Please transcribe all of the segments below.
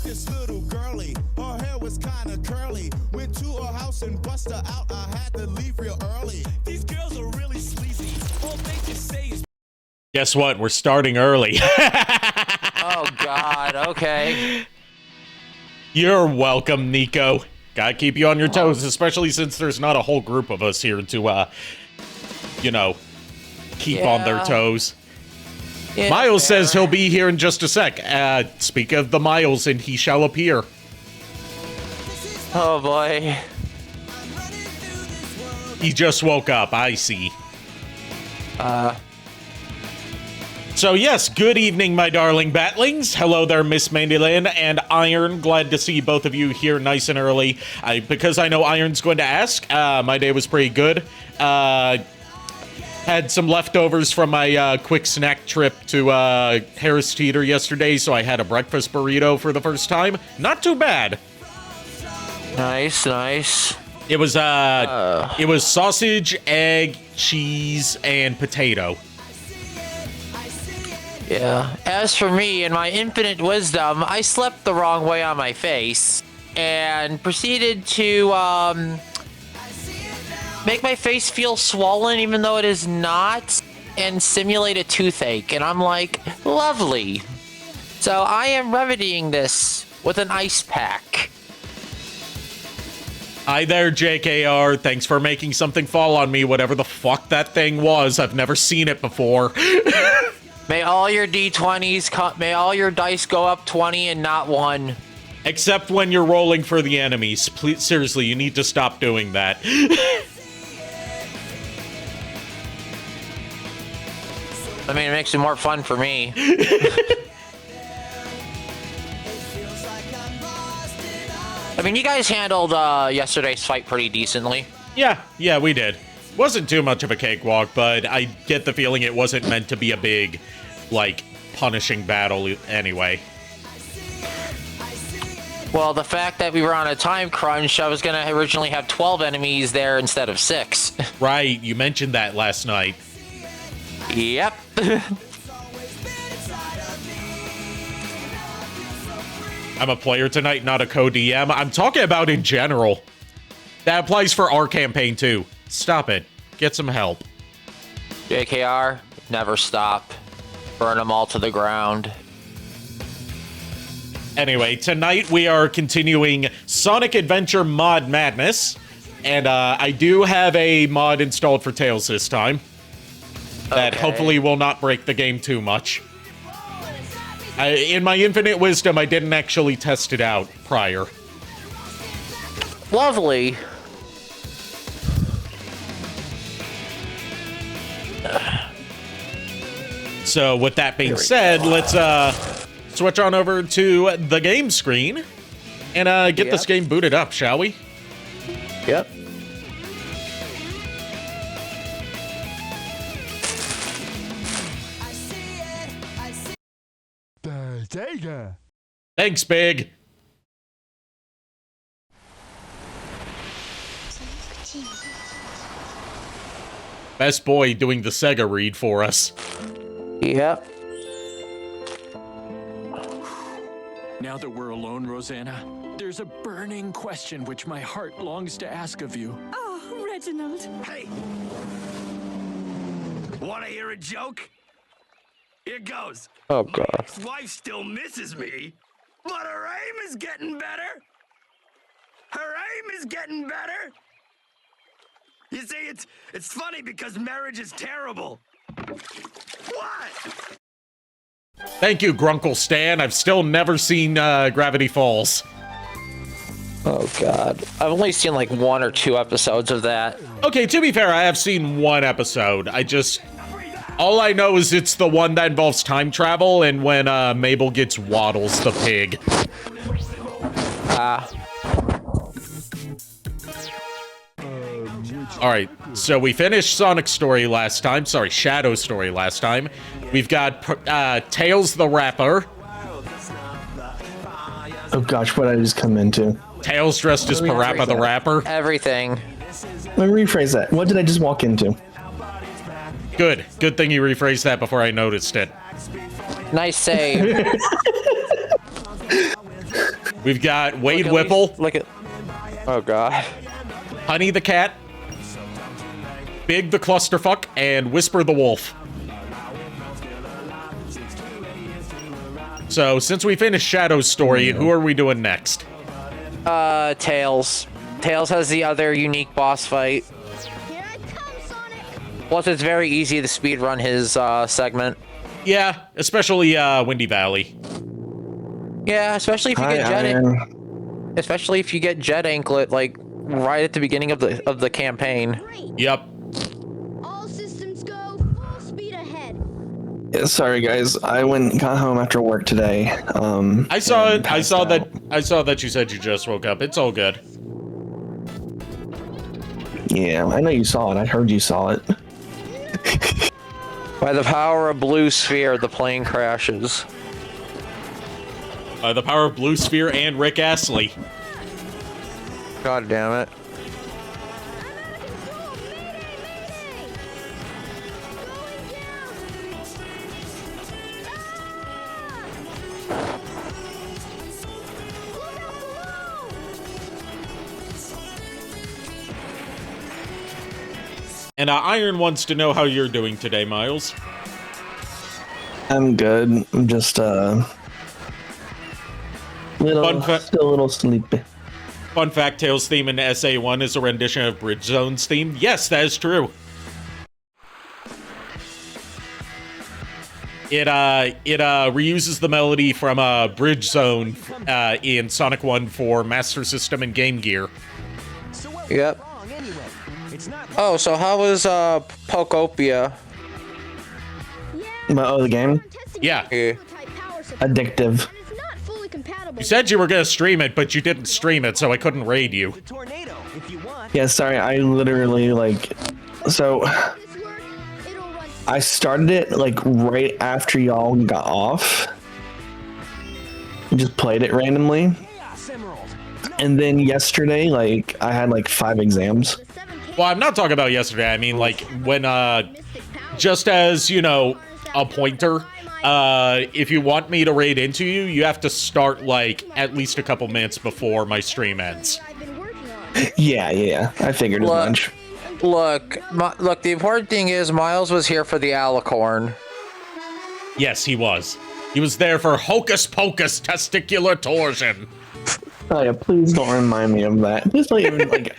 this little girly. Her hair was kinda curly. Went to her house and bust her out. I had to leave real early. These girls are really sleazy. All they can say is. Guess what? We're starting early. Oh, God. Okay. You're welcome, Nico. Gotta keep you on your toes, especially since there's not a whole group of us here to, you know, keep on their toes. Yeah, Miles says he'll be here in just a sec. Speak of the Miles, and he shall appear. Oh, boy. He just woke up, I see. So yes, good evening, my darling batlings. Hello there, Miss Mandyland and Iron. Glad to see both of you here nice and early. Because I know Iron's going to ask, my day was pretty good. Had some leftovers from my quick snack trip to Harris Teeter yesterday, so I had a breakfast burrito for the first time. Not too bad. Nice, nice. It was sausage, egg, cheese, and potato. Yeah. As for me, in my infinite wisdom, I slept the wrong way on my face and proceeded to make my face feel swollen even though it is not and simulate a toothache. And I'm like, lovely. So I am remedying this with an ice pack. Hi there, JKR. Thanks for making something fall on me, whatever the fuck that thing was. I've never seen it before. May all your D20s, may all your dice go up 20 and not 1. Except when you're rolling for the enemies. Please, seriously, you need to stop doing that. I mean, it makes it more fun for me. I mean, you guys handled yesterday's fight pretty decently. Yeah, we did. Wasn't too much of a cakewalk, but I get the feeling it wasn't meant to be a big, like, punishing battle anyway. Well, the fact that we were on a time crunch, I was going to originally have 12 enemies there instead of 6. Right, you mentioned that last night. Yep. I'm a player tonight, not a co-DM. I'm talking about in general. That applies for our campaign, too. Stop it. Get some help. JKR, never stop. Burn them all to the ground. Anyway, tonight we are continuing Sonic Adventure Mod Madness. And I do have a mod installed for Tails this time. That hopefully will not break the game too much. In my infinite wisdom, I didn't actually test it out prior. Lovely. So with that being said, let's switch on over to the game screen and get this game booted up, shall we? Yep. Thanks, Big. Best boy doing the Sega read for us. Yep. Now that we're alone, Rosanna, there's a burning question which my heart longs to ask of you. Oh, Reginald. Hey! Wanna hear a joke? Here goes. Oh, God. My wife still misses me, but her aim is getting better. Her aim is getting better. You see, it's funny because marriage is terrible. What? Thank you, Grunkle Stan. I've still never seen Gravity Falls. Oh, God. I've only seen like 1 or 2 episodes of that. Okay, to be fair, I have seen 1 episode. All I know is it's the one that involves time travel and when Mabel gets Waddles the pig. Alright, so we finished Sonic's story last time. Sorry, Shadow's story last time. We've got Tails the Rapper. Oh gosh, what did I just come into? Tails dressed as PaRappa the Rapper. Everything. Let me rephrase that. What did I just walk into? Good. Good thing you rephrased that before I noticed it. Nice save. We've got Wade Look at Whipple, least- Look at. Oh god. Honey the Cat, Big the Clusterfuck, and Whisper the Wolf. So, since we finished Shadow's story, who are we doing next? Tails. Tails has the other unique boss fight. Here I come, Sonic. Plus, it's very easy to speedrun his segment. Yeah, especially Windy Valley. Yeah, especially if you Hi, get Jet. Iron. Especially if you get Jet Anklet like right at the beginning of the campaign. Great. Yep. All systems go. Full speed ahead. Yeah, sorry guys, I got home after work today. I saw and it. I passed saw out. that. I saw that you said you just woke up. It's all good. Yeah, I know you saw it. I heard you saw it. By the power of Blue Sphere, the plane crashes. The power of Blue Sphere and Rick Astley. God damn it. And Iron wants to know how you're doing today, Miles. I'm good. I'm just still a little sleepy. Fun fact, Tails' theme in SA1 is a rendition of Bridge Zone's theme. Yes, that is true. It reuses the melody from Bridge Zone in Sonic 1 for Master System and Game Gear. Yep. Oh, so how was Pokopia? The game? Yeah. Addictive. You said you were gonna stream it, but you didn't stream it, so I couldn't raid you. Yeah, sorry, I literally so I started it right after y'all got off. Just played it randomly. And then yesterday, I had 5 exams. Well, I'm not talking about yesterday. I mean, when, just as, a pointer, if you want me to raid into you, you have to start, at least a couple minutes before my stream ends. Yeah, I figured as much. Look, the important thing is Miles was here for the alicorn. Yes, he was. He was there for Hocus Pocus testicular torsion. Oh yeah, please don't remind me of that. Please don't even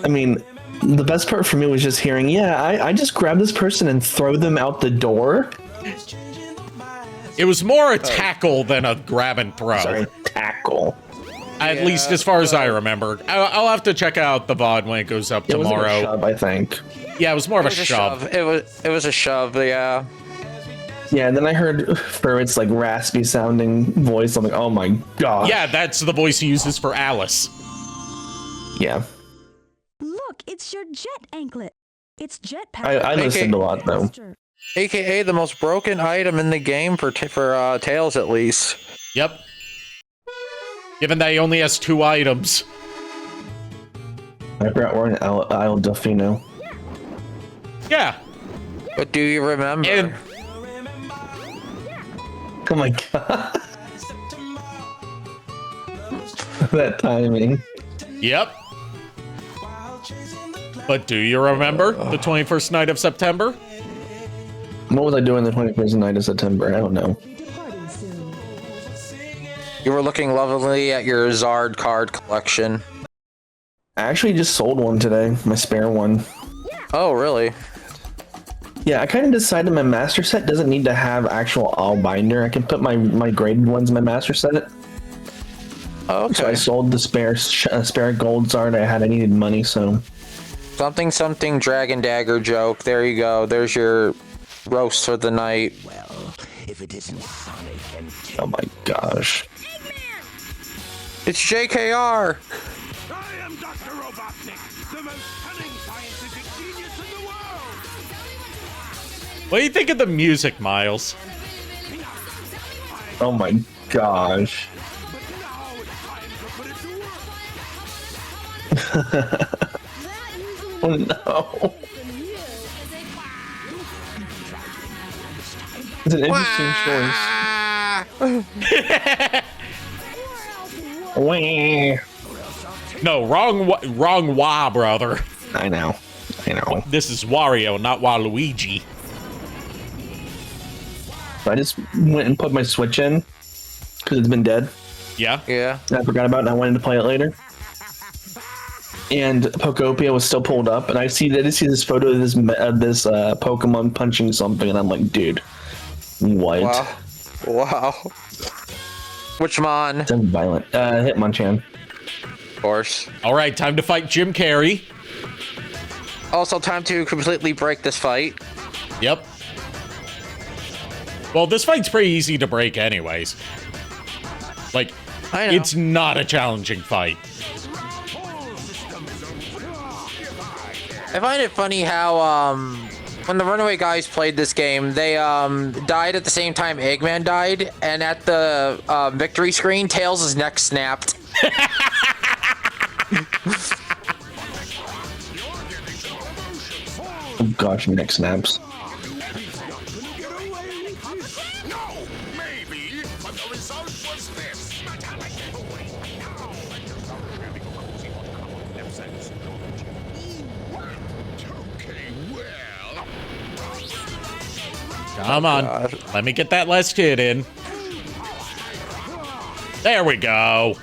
I mean, the best part for me was just hearing, I just grab this person and throw them out the door. It was more a tackle than a grab and throw. Sorry, tackle. At least as far as I remember. I'll have to check out the VOD when it goes up tomorrow. It was a shove, I think. Yeah, it was more of a shove. It was a shove, yeah. Yeah, and then I heard Furwit's raspy sounding voice. I'm like, oh my god. Yeah, that's the voice he uses for Alice. Yeah. Look, it's your jet anklet. It's jet power. I listened a lot though. AKA the most broken item in the game for Tails at least. Yep. Given that he only has 2 items. I forgot we're in Isle Delfino. Yeah. But do you remember? And Oh my god. That timing. Yep. But do you remember the 21st night of September? What was I doing the 21st night of September? I don't know. You were looking lovingly at your Zard card collection. I actually just sold one today, my spare one. Oh, really? Yeah, I kind of decided my master set doesn't need to have actual all binder. I can put my graded ones in my master set. Oh, okay. So I sold the spare gold Zard I had. I needed money, so. Something Dragon Dagger joke. There you go. There's your roast for the night. Well, if it isn't Sonic and Oh my gosh. It's JKR. I am Dr. Robotnik, the most cunning scientific genius in the world! What do you think of the music, Miles? Oh my gosh. But now it's time to put it to work! Oh no. It's an interesting choice. Wah. No, wrong Wa, brother. I know. This is Wario, not Waluigi. So I just went and put my Switch in because it's been dead. Yeah? Yeah. I forgot about it and I wanted to play it later. And Pokopia was still pulled up, and I just see this photo of this Pokemon punching something, and I'm like, dude, what? Wow. Which mon? That's violent. Hitmonchan. Of course. All right, time to fight Jim Carrey. Also, time to completely break this fight. Yep. Well, this fight's pretty easy to break anyways. Like, I know. it's not a challenging fight. I find it funny how, when the Runaway Guys played this game, they, died at the same time Eggman died, and at the, victory screen, Tails' neck snapped. Oh gosh, my neck snaps. Come on. Let me get that last hit in. There we go.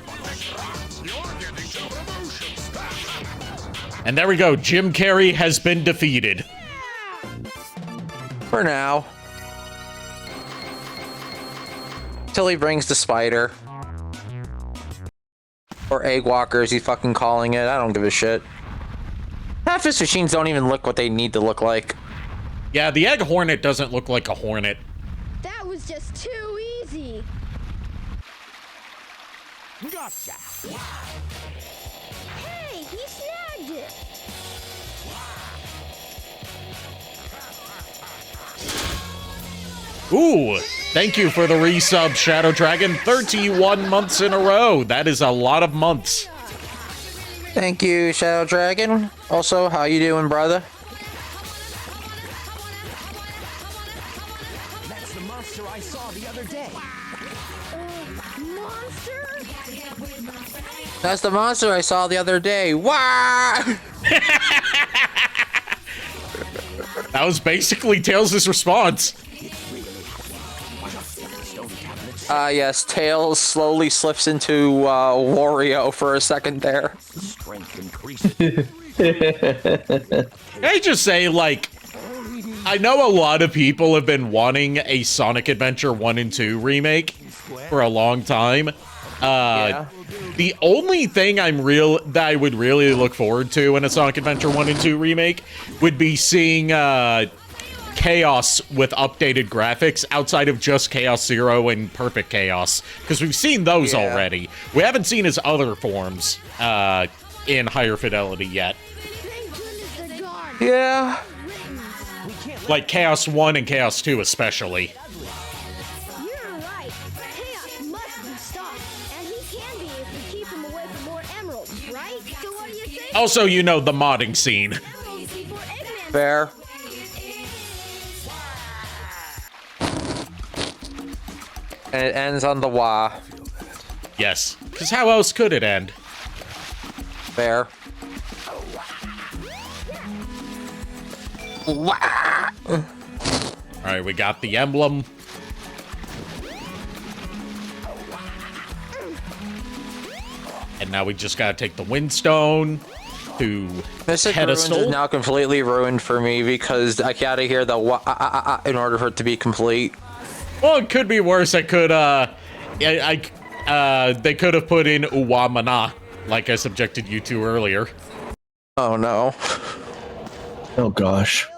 And there we go. Jim Carrey has been defeated. For now. Till he brings the spider. Or egg walker, as he's fucking calling it. I don't give a shit. Half his machines don't even look what they need to look like. Yeah, the egg hornet doesn't look like a hornet. That was just too easy. Gotcha. Hey, he snagged it. Ooh, thank you for the resub, Shadow Dragon. 31 months in a row. That is a lot of months. Thank you, Shadow Dragon. Also, how you doing, brother? That's the monster I saw the other day. Monster? That's the monster I saw the other day. Wah! That was basically Tails' response. Yes, Tails slowly slips into Wario for a second there. Can I just say, like, I know a lot of people have been wanting a Sonic Adventure 1 and 2 remake for a long time. Yeah. The only thing that I would really look forward to in a Sonic Adventure 1 and 2 remake would be seeing Chaos with updated graphics outside of just Chaos Zero and Perfect Chaos, because we've seen those already. We haven't seen his other forms in higher fidelity yet. Thank goodness they're gone. Yeah. Like Chaos 1 and Chaos 2 especially. You're right. Chaos must be stopped, and he can be if we keep him away from more emeralds, right? So what do you think? Also, you know, the modding scene. Before Eggman. Fair. And it ends on the wah. Yes, because how else could it end? Fair. Wah! Alright, we got the emblem. And now we just gotta take the Windstone to Mystic Ruins is pedestal. now completely ruined for me because I gotta hear the wah in order for it to be complete. Well, it could be worse. I could, they could have put in Uwamana, like I subjected you to earlier. Oh no. Oh gosh.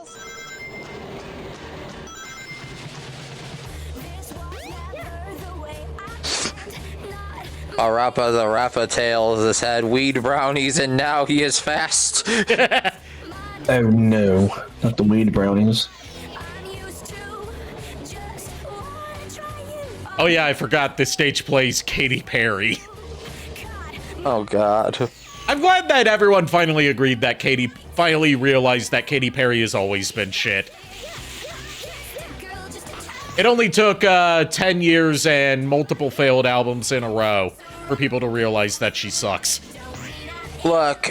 PaRappa the Rappa Tails has had weed brownies and now he is fast. Oh no, not the weed brownies. Oh yeah, I forgot this stage plays Katy Perry. Oh god. I'm glad that everyone finally agreed that finally realized that Katy Perry has always been shit. It only took 10 years and multiple failed albums in a row for people to realize that she sucks. Look,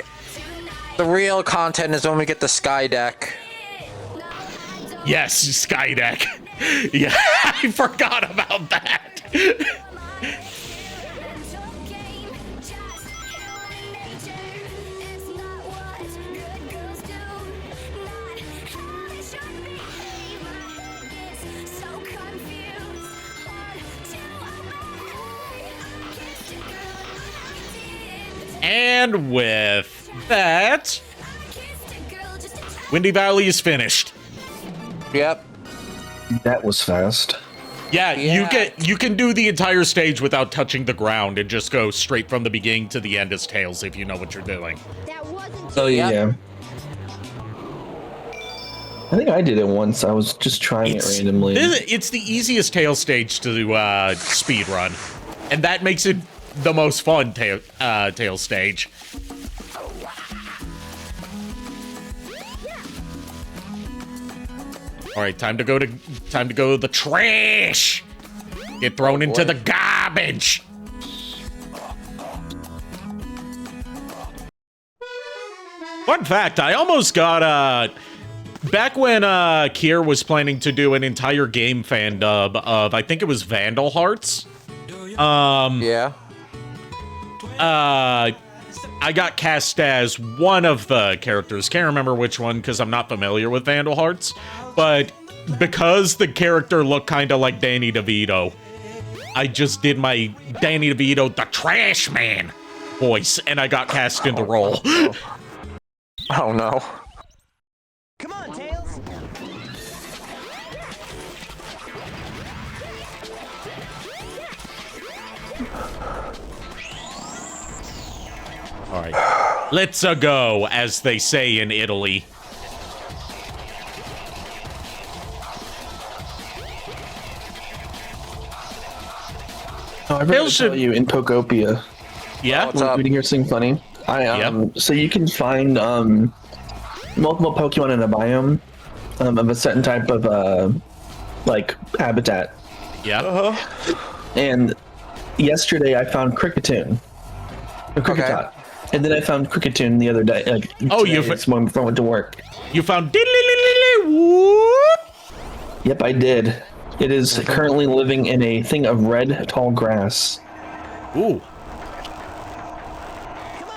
the real content is when we get the Sky Deck. Yes, Skydeck. Yeah, I forgot about that. And with that, Windy Valley is finished. Yep. That was fast. Yeah, you can do the entire stage without touching the ground and just go straight from the beginning to the end as Tails if you know what you're doing. That wasn't Oh yeah. Yep. I think I did it once. I was just trying it randomly. It's the easiest Tails stage to speed run, and that makes it the most fun Tails stage. All right, time to go to the trash. Get thrown into the garbage. Fun fact, I almost got back when Kier was planning to do an entire game fan dub of, I think it was Vandal Hearts. Yeah. I got cast as one of the characters. Can't remember which one because I'm not familiar with Vandal Hearts. But because the character looked kind of like Danny DeVito, I just did my Danny DeVito, the trash man voice, and I got cast in the role. Oh no. Come on, Tails. All right. Let's go, as they say in Italy. Oh, I forgot to tell you in Pokopia. Yeah? What's up? Reading here something funny. So you can find multiple Pokemon in a biome of a certain type of like habitat. Yeah. And yesterday I found Cricketune. Or Cricketot. And then I found Cricketune the other day. Like, this morning before I went to work. You found whoop. Yep, I did. It is currently living in a thing of red tall grass. Ooh.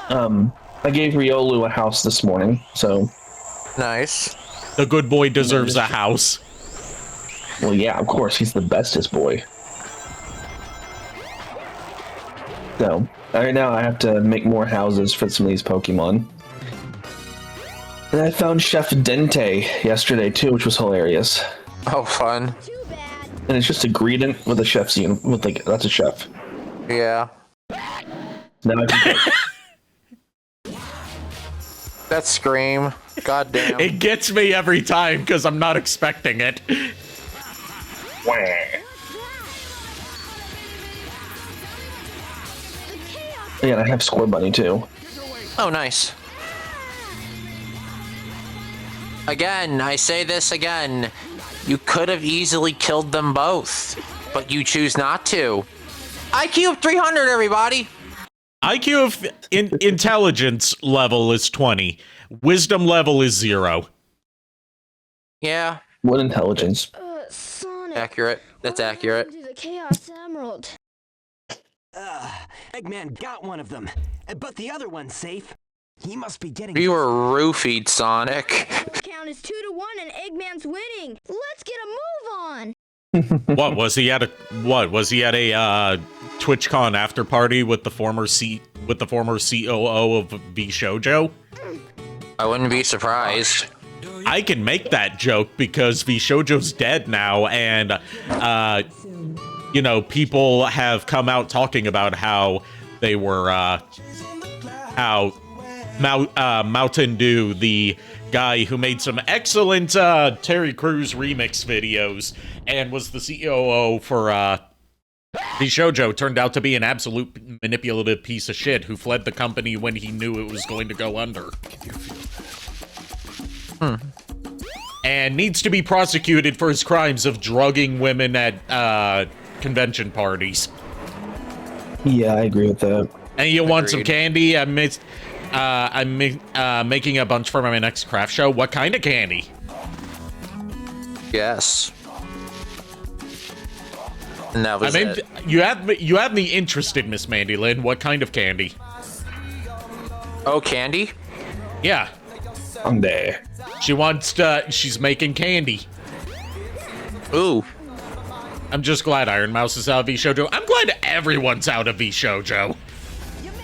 I gave Riolu a house this morning, so. Nice. The good boy deserves a house. Well, yeah, of course, he's the bestest boy. So, right now I have to make more houses for some of these Pokemon. And I found Chef Dente yesterday too, which was hilarious. Oh, fun. too bad. And it's just a greetant with a chef's uniform. With like, that's a chef. Yeah. Now I can cook. That scream. God damn. It gets me every time because I'm not expecting it. Yeah, and I have Score Bunny too. Oh, nice. Again, I say this again. You could have easily killed them both, but you choose not to. IQ of 300, everybody! IQ of intelligence level is 20. Wisdom level is 0. Yeah, What intelligence? Sonic. accurate. That's accurate. To the Chaos Emerald. Eggman got one of them, but the other one's safe. He must be getting. You were roofied, Sonic. Count is 2-1 and Eggman's winning. Let's get a move on. What was he at a TwitchCon after party with the former COO of V Shoujo? I wouldn't be surprised. I can make that joke because V Shoujo's dead now, and people have come out talking about how they were how Mountain Dew, the guy who made some excellent Terry Crews remix videos and was the COO for V Shoujo, turned out to be an absolute manipulative piece of shit who fled the company when he knew it was going to go under. and needs to be prosecuted for his crimes of drugging women at convention parties. Yeah, I agree with that. And you want some Agreed. candy? I'm making a bunch for my next craft show. What kind of candy? Yes. And that was it. You have me interested, Miss Mandy Lynn. What kind of candy? Oh, candy? Yeah. I'm there. She's making candy. Ooh. I'm just glad Iron Mouse is out of V-Shoujo. I'm glad everyone's out of V-Shoujo.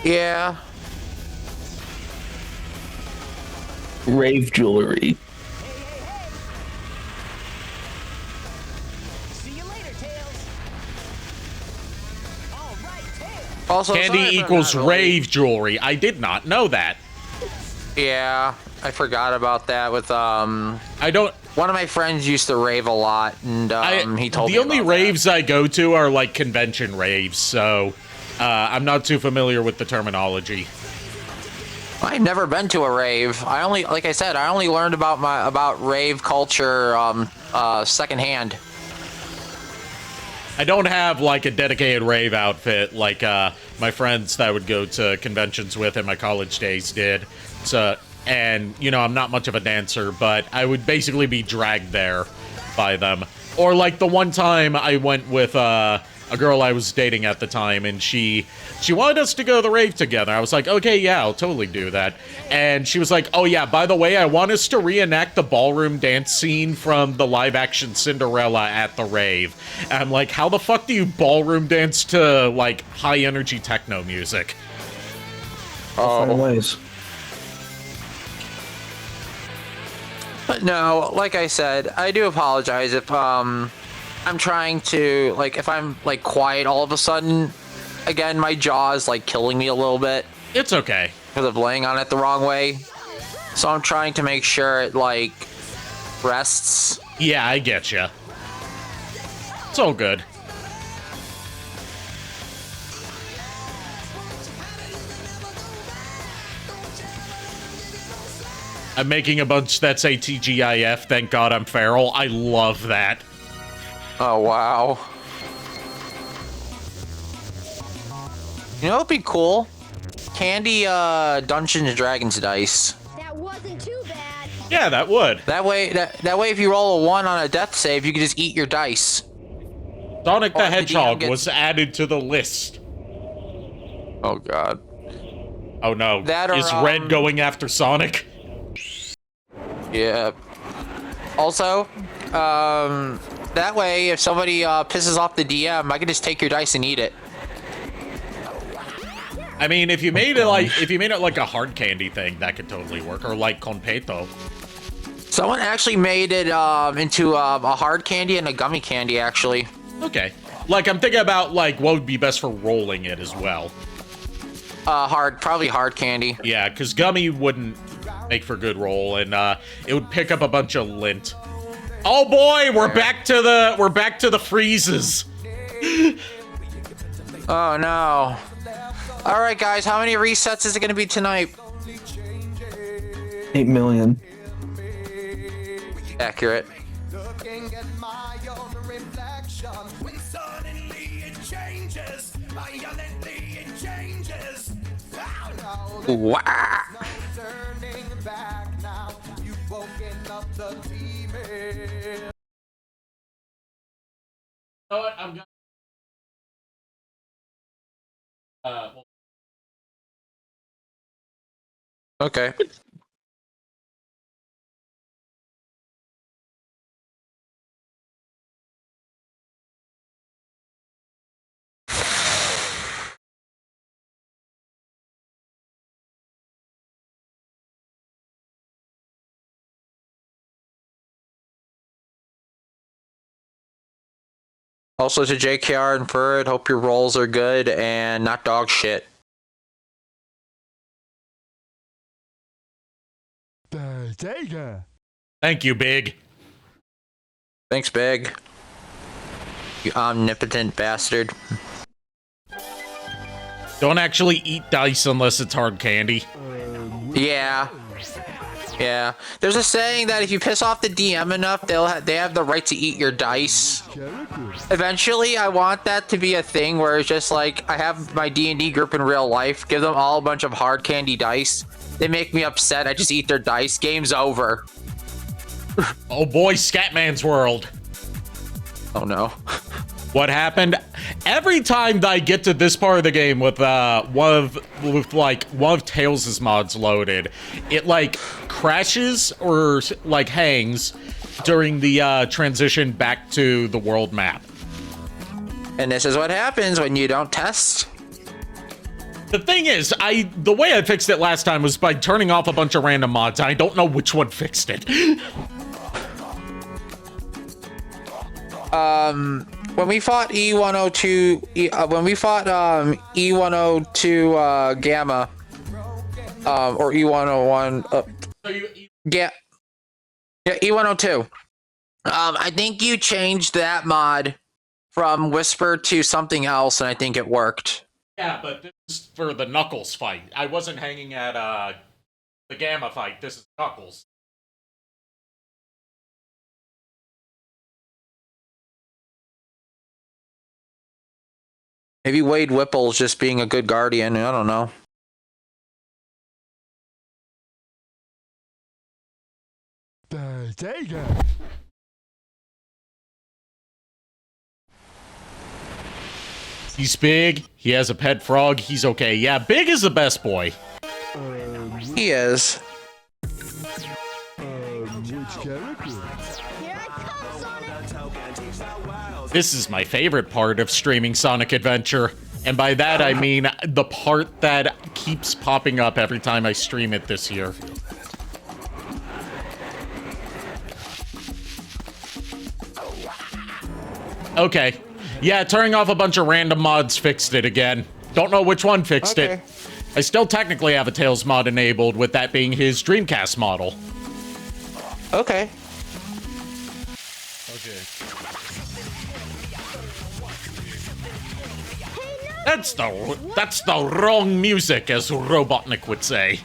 Yeah. Rave jewelry. See you later, Tails. All right, Tails. Also, Candy sorry if I'm equals not really- rave jewelry. I did not know that. Yeah, I forgot about that with, I don't... one of my friends used to rave a lot, and, he told me the only about raves I go to are, like, convention raves, so... I'm not too familiar with the terminology. that. I've never been to a rave. Like I said, I only learned about rave culture, secondhand. I don't have, like, a dedicated rave outfit like, my friends that I would go to conventions with in my college days did. So, and, you know, I'm not much of a dancer, but I would basically be dragged there by them. Or, like, the one time I went with, a girl I was dating at the time, and she wanted us to go to the rave together. I was like, okay, yeah, I'll totally do that. And she was like, oh yeah, by the way, I want us to reenact the ballroom dance scene from the live-action Cinderella at the rave. And I'm like, how the fuck do you ballroom dance to, like, high-energy techno music? Fun ways. But no, like I said, I do apologize if, I'm trying to, like, if I'm, like, quiet all of a sudden. Again, my jaw is, like, killing me a little bit It's okay. because of laying on it the wrong way. So I'm trying to make sure it, like, rests. Yeah, I get ya. It's all good. I'm making a bunch that say TGIF, thank God I'm feral. I love that. Oh, wow. You know what'd be cool? Candy, Dungeons and Dragons dice. That wasn't too bad. Yeah, that would. That way, that way if you roll a 1 on a death save, you can just eat your dice. Sonic the Or the Hedgehog DM gets- was added to the list. Oh, God. Oh no, That or, is Red going after Sonic? Yeah. Also, that way, if somebody pisses off the DM, I can just take your dice and eat it. I mean, if you made it like a hard candy thing, that could totally work, or like Conpeto. Someone actually made it into a hard candy and a gummy candy, actually. Okay. Like, I'm thinking about, like, what would be best for rolling it as well. Probably hard candy. Yeah, because gummy wouldn't make for good roll, and it would pick up a bunch of lint. Oh boy, we're back to the freezes. Oh no. All right, guys, how many resets is it gonna be tonight? 8 million. Accurate. Looking at my own reflection. When suddenly it changes, violently it changes. Oh, no, Wow. turning back now. You've woken up the demon. You know what? I'm gonna. Okay. Also to JKR and Furred, hope your rolls are good and not dog shit. Thank you, Big. Thanks, Big. You omnipotent bastard. Don't actually eat dice unless it's hard candy. Yeah. Yeah, there's a saying that if you piss off the DM enough, they have the right to eat your dice. Eventually, I want that to be a thing where it's just like I have my D&D group in real life, give them all a bunch of hard candy dice. They make me upset. I just eat their dice. Game's over. Oh boy, Scatman's world. Oh no. What happened? Every time that I get to this part of the game with one of Tails' mods loaded, it like crashes or like hangs during the transition back to the world map. And this is what happens when you don't test. The thing is, the way I fixed it last time was by turning off a bunch of random mods. I don't know which one fixed it. When we fought E102, when we fought E102 Gamma, or E101, yeah, E102. I think you changed that mod from Whisper to something else, and I think it worked. Yeah, but this is for the Knuckles fight. I wasn't hanging at the Gamma fight. This is Knuckles. Maybe Wade Whipple's just being a good guardian. I don't know. He's big. He has a pet frog. He's okay. Yeah, Big is the best boy. He is. This is my favorite part of streaming Sonic Adventure. And by that, I mean the part that keeps popping up every time I stream it this year. Okay. Yeah, turning off a bunch of random mods fixed it again. Don't know which one fixed it. I still technically have a Tails mod enabled, with that being his Dreamcast model. Okay. That's the wrong music, as Robotnik would say.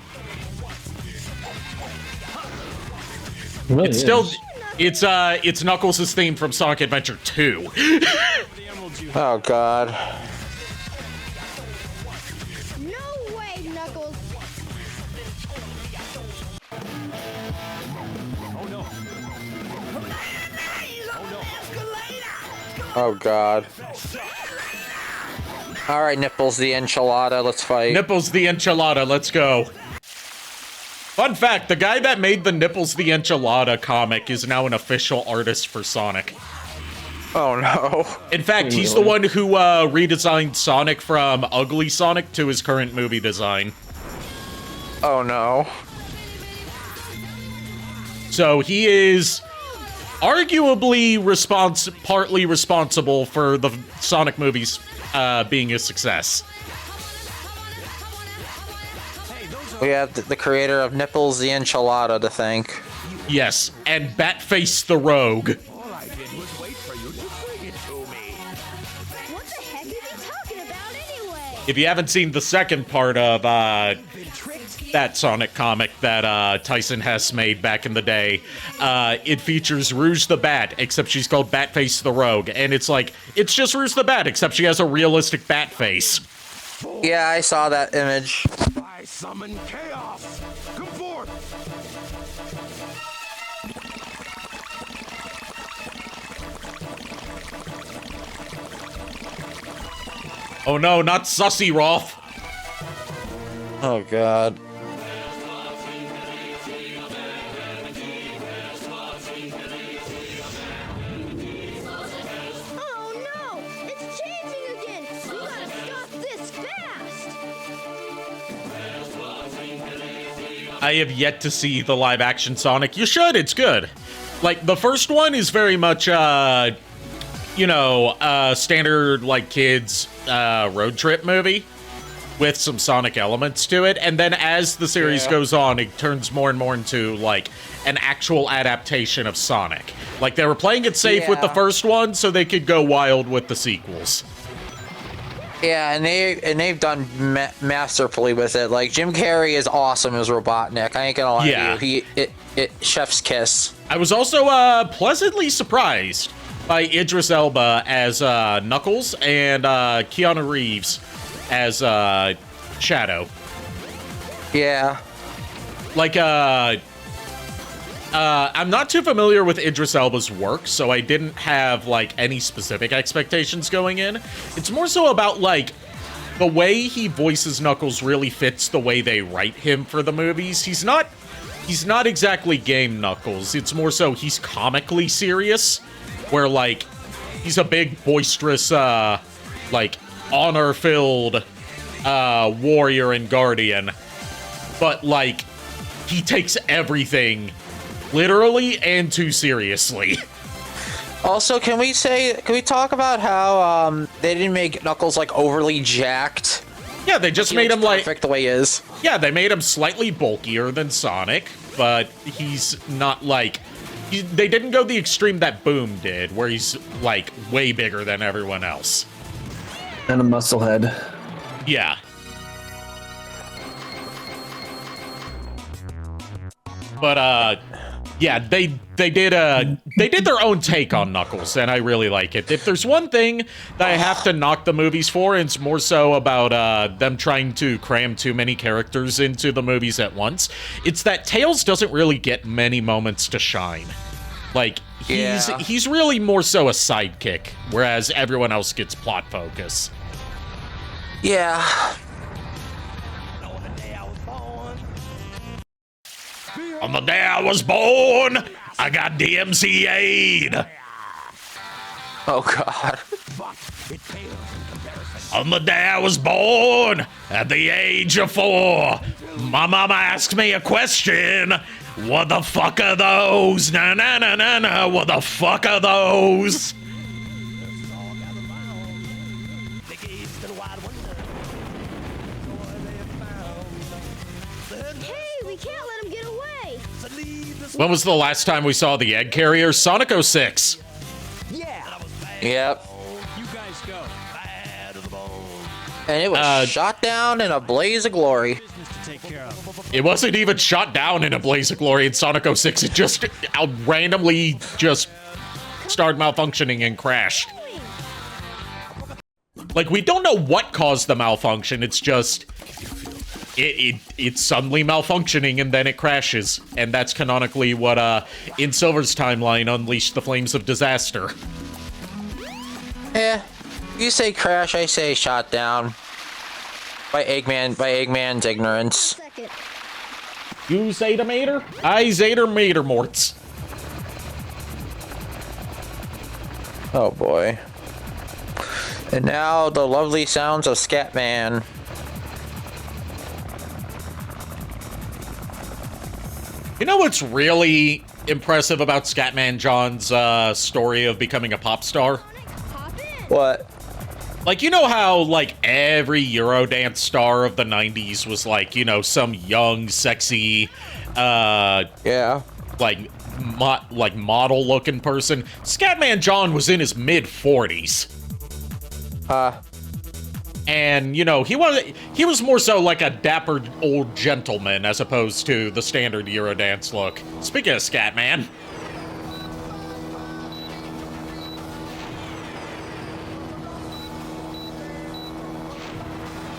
It's Knuckles' theme from Sonic Adventure 2. Oh God. No way, Knuckles. Oh God. All right, Nipples the enchilada, let's fight. Nipples the enchilada, let's go. Fun fact, the guy that made the Nipples the Enchilada comic is now an official artist for Sonic. Oh no. In fact, he's the one who redesigned Sonic from Ugly Sonic to his current movie design. Oh no. So he is arguably partly responsible for the Sonic movies being a success. We have the creator of Nipples the Enchilada to thank. Yes, and Batface the Rogue. All I did was wait for you to bring it to me. What the heck is he talking about anyway? If you haven't seen the second part of that Sonic comic that Tyson Hess made back in the day, it features Rouge the Bat, except she's called Batface the Rogue. And it's like, it's just Rouge the Bat, except she has a realistic bat face. Yeah, I saw that image. I summon chaos. Come forth. Oh no, not Sussy Roth. Oh God. Oh no! It's changing again! We gotta stop this fast! I have yet to see the live-action Sonic. You should, it's good. Like, the first one is very much, standard, like, kids' road trip movie with some Sonic elements to it. And then as the series goes on, it turns more and more into, like, an actual adaptation of Sonic. Like, they were playing it safe with the first one so they could go wild with the sequels. Yeah, and they've done masterfully with it. Like Jim Carrey is awesome as Robotnik. I ain't gonna lie to you. It chef's kiss. I was also pleasantly surprised by Idris Elba as Knuckles and Keanu Reeves as Shadow. Yeah. Like, I'm not too familiar with Idris Elba's work, so I didn't have, like, any specific expectations going in. It's more so about, like, the way he voices Knuckles really fits the way they write him for the movies. He's not exactly game Knuckles. It's more so he's comically serious, where, like, he's a big, boisterous, like, honor-filled warrior and guardian. But, like, he takes everything literally and too seriously. Also, can we talk about how they didn't make Knuckles like overly jacked? Yeah, they just made him like perfect the way he is. Yeah, they made him slightly bulkier than Sonic, but he's not like they didn't go the extreme that Boom did, where he's like way bigger than everyone else. And a muscle head. Yeah. But yeah, they did their own take on Knuckles, and I really like it. If there's one thing that I have to knock the movies for, it's more so about them trying to cram too many characters into the movies at once. It's that Tails doesn't really get many moments to shine. Like he's really more so a sidekick, whereas everyone else gets plot focus. Yeah. On the day I was born, I got DMCA'd. Oh, God. On the day I was born, at the age of 4, my mama asked me a question. What the fuck are those? Na na na na na. What the fuck are those? When was the last time we saw the egg carrier? Sonic 06. Yeah. Yep. You guys go. And it was shot down in a blaze of glory. It wasn't even shot down in a blaze of glory in Sonic 06. It just randomly just started malfunctioning and crashed. Like, we don't know what caused the malfunction. It's just it's suddenly malfunctioning and then it crashes. And that's canonically what in Silver's timeline unleashed the flames of disaster. Yeah. You say crash, I say shot down. By Eggman's ignorance. You Zeta Mater? I Zeta Mater Morts. Oh boy. And now the lovely sounds of Scatman. You know what's really impressive about Scatman John's story of becoming a pop star? What? Like, you know how, like, every Eurodance star of the 90s was, like, you know, some young, sexy, yeah, like model-looking person? Scatman John was in his mid-40s. And, you know, he was more so like a dapper old gentleman as opposed to the standard Eurodance look. Speaking of Scatman.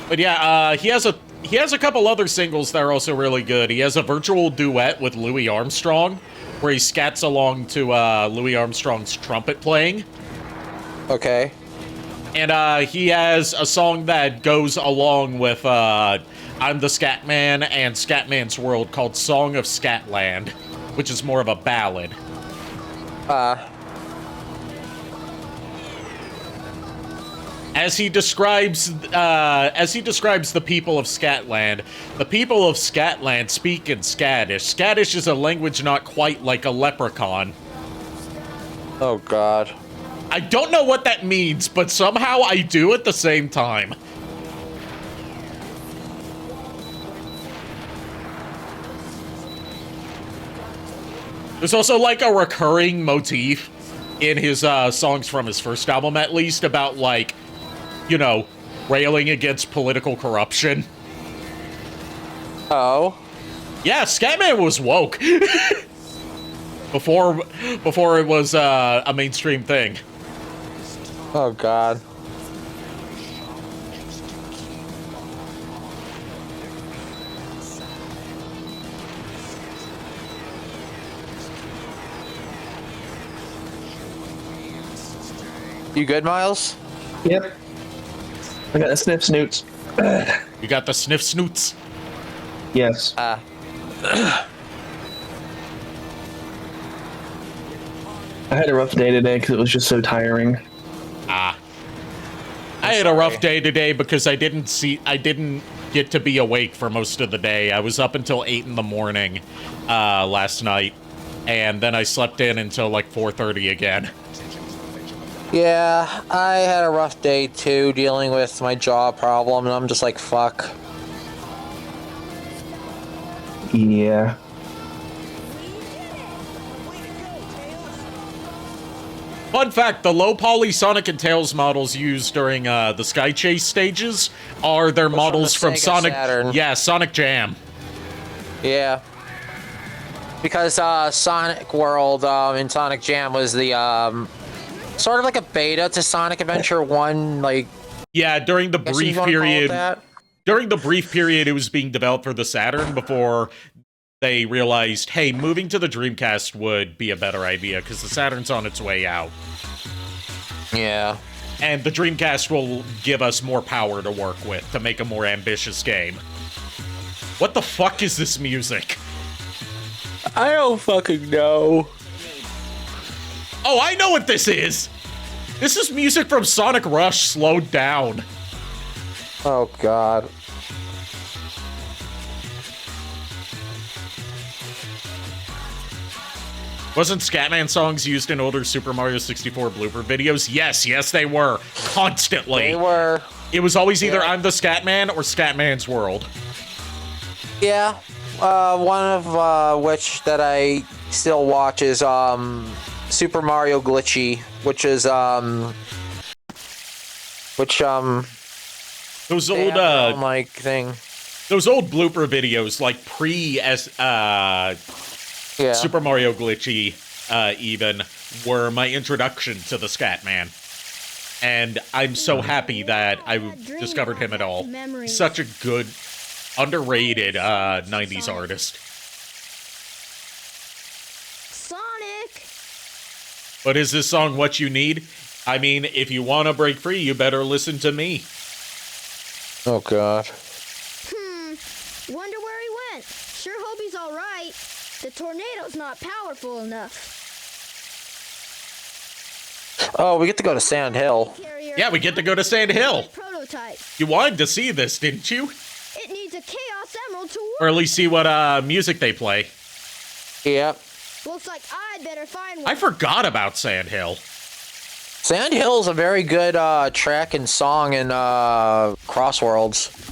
But yeah, he has a couple other singles that are also really good. He has a virtual duet with Louis Armstrong, where he scats along to Louis Armstrong's trumpet playing. Okay. And he has a song that goes along with I'm the Scatman and Scatman's World called Song of Scatland, which is more of a ballad. As he describes the people of Scatland, the people of Scatland speak in Scattish. Scattish is a language not quite like a leprechaun. Oh, God. I don't know what that means, but somehow I do at the same time. There's also like a recurring motif in his songs from his first album, at least, about like, you know, railing against political corruption. Oh. Yeah, Scatman was woke. before it was a mainstream thing. Oh, God. You good, Miles? Yep. I got a sniff snoots. You got the sniff snoots? Yes. Ah. I had a rough day today because it was just so tiring. I had a rough day today because I didn't get to be awake for most of the day. I was up until 8 in the morning last night, and then I slept in until like 4:30 again. Yeah, I had a rough day too, dealing with my jaw problem, and I'm just like, fuck. Yeah. Fun fact, the low poly Sonic and Tails models used during the Sky Chase stages are their models from Sega Sonic... Saturn. Yeah, Sonic Jam. Yeah. Because Sonic World in Sonic Jam was the sort of like a beta to Sonic Adventure 1, like... Yeah, during the guess brief you wanna call it period... that? During the brief period it was being developed for the Saturn before they realized, hey, moving to the Dreamcast would be a better idea because the Saturn's on its way out. Yeah. And the Dreamcast will give us more power to work with to make a more ambitious game. What the fuck is this music? I don't fucking know. Oh, I know what this is! This is music from Sonic Rush slowed down. Oh, God. Wasn't Scatman songs used in older Super Mario 64 blooper videos? Yes, they were. Constantly. They were. It was always either I'm the Scatman or Scatman's World. Yeah. One of which that I still watch is Super Mario Glitchy, which is those they old have their own, like, thing. those old blooper videos, like Yeah. Super Mario Glitchy even were my introduction to the Scatman. And I'm so happy that I discovered him at all. He's such a good, underrated 90s artist. Sonic! But is this song what you need? I mean, if you want to break free, you better listen to me. Oh, God. Wonder where he went. Sure hope he's alright. The tornado's not powerful enough. Oh, we get to go to Sand Hill. Yeah, we get to go to Sand Hill. Prototype. You wanted to see this, didn't you? It needs a Chaos Emerald to Or work. at least see what music they play. Yep. Looks like I'd better find one. I forgot about Sand Hill. Sand Hill is a very good track and song in Crossworlds.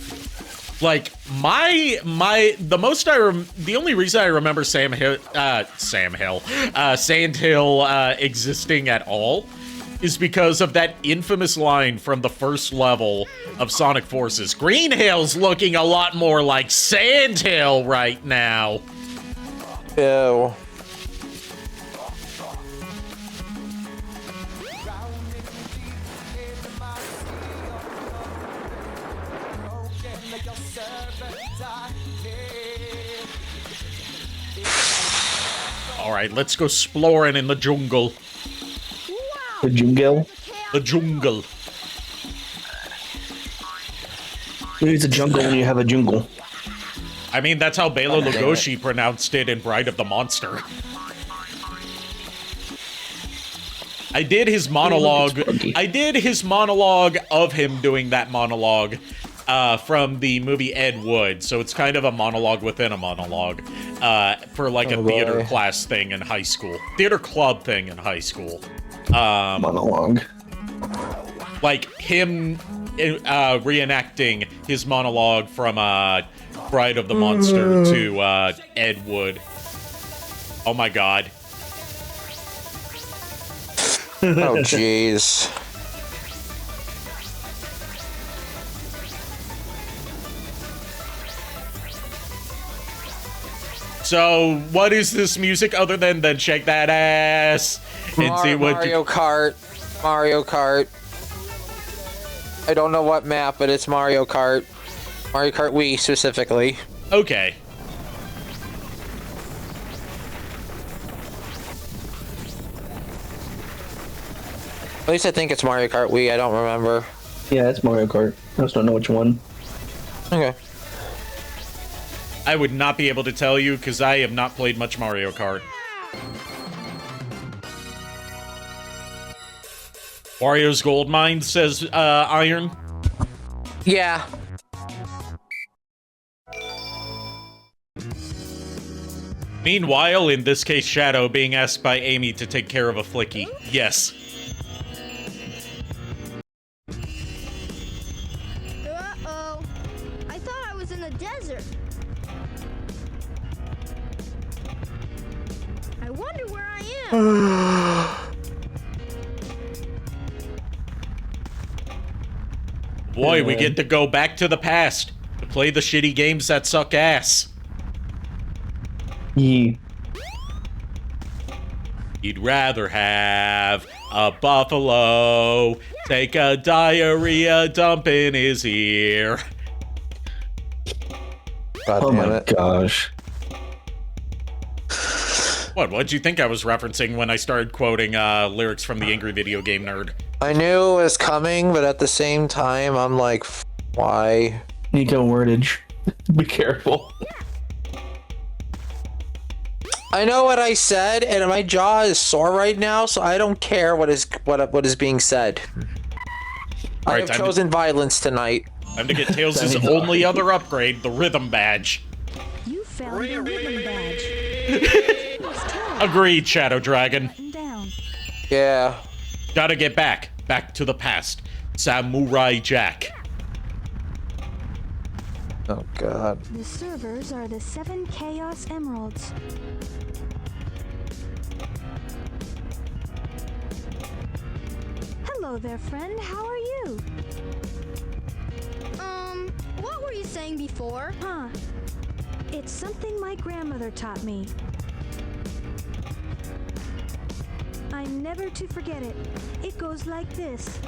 Like the only reason I remember Sand Hill existing at all is because of that infamous line from the first level of Sonic Forces. Green Hill's looking a lot more like Sand Hill right now. Ew. All right, let's go exploring in the jungle. The jungle? The jungle. It's a jungle when you have a jungle. I mean, that's how Bela Lugosi pronounced it in Bride of the Monster. I did his monologue. I did his monologue of him doing that monologue from the movie Ed Wood. So it's kind of a monologue within a monologue for like a theater class thing in high school. Theater club thing in high school. Monologue. Like him reenacting his monologue from Bride of the Monster to Ed Wood. Oh my god. Oh, jeez. So, what is this music other than shake that ass and see what Mario Kart. Mario Kart. I don't know what map, but it's Mario Kart. Mario Kart Wii specifically. Okay. At least I think it's Mario Kart Wii. I don't remember. Yeah, it's Mario Kart. I just don't know which one. Okay. I would not be able to tell you because I have not played much Mario Kart. Wario's Gold Mine, says Iron. Yeah. Meanwhile, in this case, Shadow being asked by Amy to take care of a flicky. Yes. Uh-oh. I thought I was in the desert. I wonder where I am. Boy, we get to go back to the past to play the shitty games that suck ass. Yeah. He'd rather have a buffalo take a diarrhea dump in his ear. God Oh damn my it. gosh. What'd you think I was referencing when I started quoting lyrics from the Angry Video Game Nerd? I knew it was coming, but at the same time, I'm like, why? Nico wordage. Be careful. I know what I said, and my jaw is sore right now, so I don't care what is being said. I Alright, have chosen violence tonight. Time to get Tails' only other upgrade, the Rhythm Badge. You found the rhythm badge. Agreed, Shadow Dragon. Down. Yeah. Gotta get back to the past. Samurai Jack. Oh god. The servers are the 7 Chaos Emeralds. Hello there, friend. How are you? What were you saying before? Huh. It's something my grandmother taught me. I'm never to forget it. It goes like this.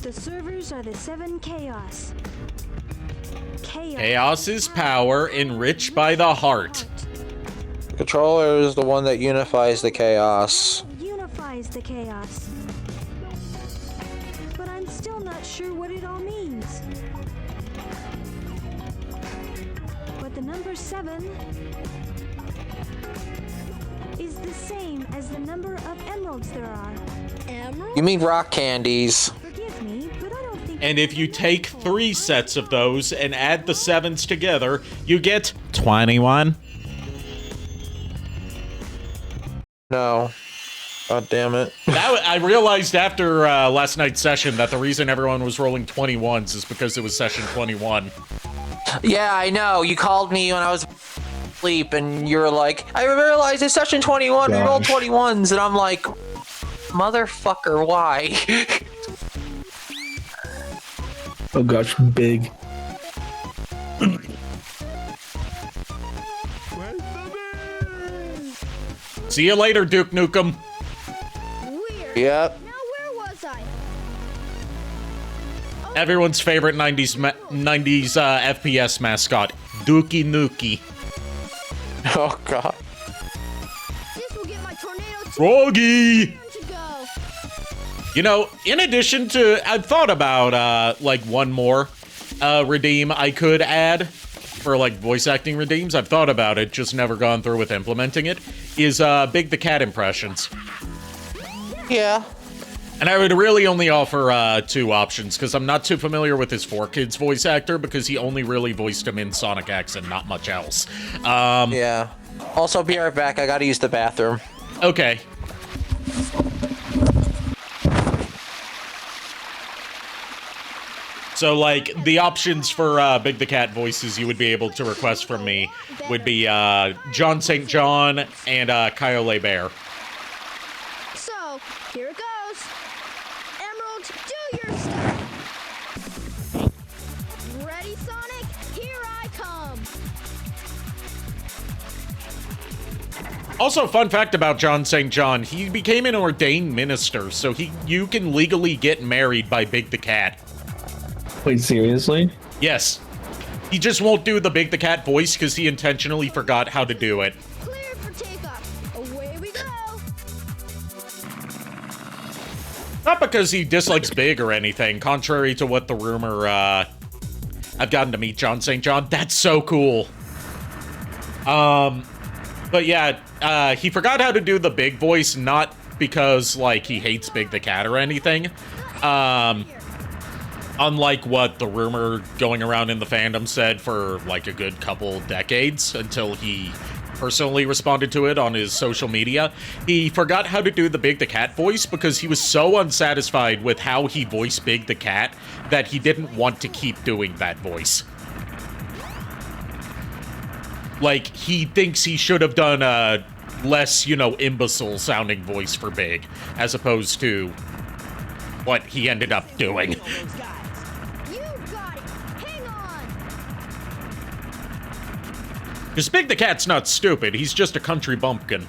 The servers are the 7 Chaos. Chaos is power enriched by the heart. The controller is the one that unifies the chaos. Unifies the chaos. But I'm still not sure what it all means. But the number 7 is the same as the number of emeralds there are. Emerald? You mean rock candies? Forgive me, but I don't think. And if you take 3 sets of those and add the 7s together, you get 21. No. God damn it. I realized after last night's session that the reason everyone was rolling 21s is because it was session 21. Yeah, I know. You called me when I was asleep, and you were like, I realized it's session 21. We rolled 21s, and I'm like, motherfucker, why? Oh gosh, big. See you later, Duke Nukem. Weird. Yep. Now where was I? Everyone's favorite 90s FPS mascot, Dookie Nukie. Oh, God. This will get my tornado Froggy! to go. You know, in addition to, I've thought about, like, one more redeem I could add for, like, voice acting redeems. I've thought about it, just never gone through with implementing it, is Big the Cat impressions. Yeah. And I would really only offer 2 options, because I'm not too familiar with his 4Kids voice actor, because he only really voiced him in Sonic X and not much else. Yeah. Also, be right back. I gotta use the bathroom. Okay. So, like, the options for Big the Cat voices you would be able to request from me would be John St. John and Kyole Bear. So, here it goes. Emerald, do your stuff. Ready, Sonic? Here I come. Also, fun fact about John St. John, he became an ordained minister, so you can legally get married by Big the Cat. Wait, seriously? Yes. He just won't do the Big the Cat voice because he intentionally forgot how to do it. Cleared for takeoff. Away we go. Not because he dislikes Big or anything, contrary to what the rumor, I've gotten to meet John St. John. That's so cool. But yeah, he forgot how to do the Big voice, not because, like, he hates Big the Cat or anything. Unlike what the rumor going around in the fandom said for, like, a good couple decades, until he personally responded to it on his social media. He forgot how to do the Big the Cat voice because he was so unsatisfied with how he voiced Big the Cat that he didn't want to keep doing that voice. Like, he thinks he should have done a less, imbecile-sounding voice for Big, as opposed to what he ended up doing. You got it. Hang on. Because Big the Cat's not stupid, he's just a country bumpkin.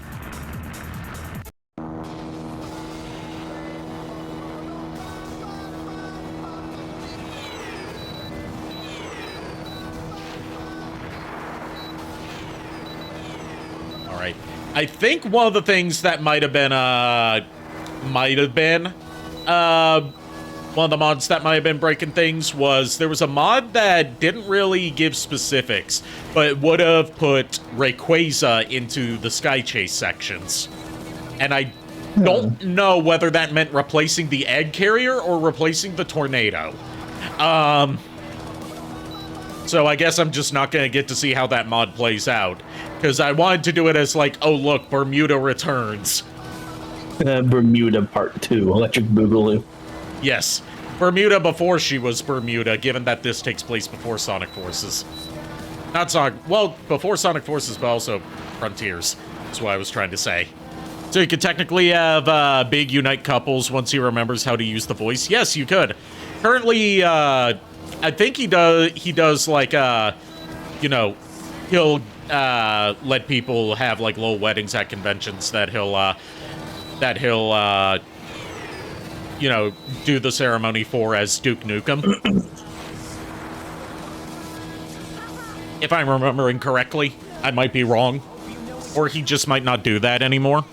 Alright. I think one of the things that might have been one of the mods that might have been breaking things was there was a mod that didn't really give specifics, but would have put Rayquaza into the Sky Chase sections. And I don't know whether that meant replacing the egg carrier or replacing the tornado. So I guess I'm just not going to get to see how that mod plays out. Because I wanted to do it as like, oh look, Bermuda returns. Bermuda Part 2, Electric Boogaloo. Yes, Bermuda before she was Bermuda, given that this takes place before Sonic Forces. Not Sonic, well, before Sonic Forces, but also Frontiers, is what I was trying to say. So you could technically have Big unite couples once he remembers how to use the voice. Yes, you could. Currently, I think he does like, he'll let people have like little weddings at conventions that he'll do the ceremony for as Duke Nukem. If I'm remembering correctly, I might be wrong. Or he just might not do that anymore.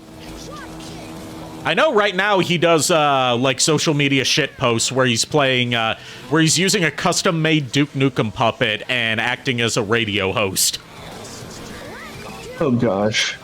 I know right now he does, like, social media shit posts where he's playing, where he's using a custom-made Duke Nukem puppet and acting as a radio host. Oh, gosh.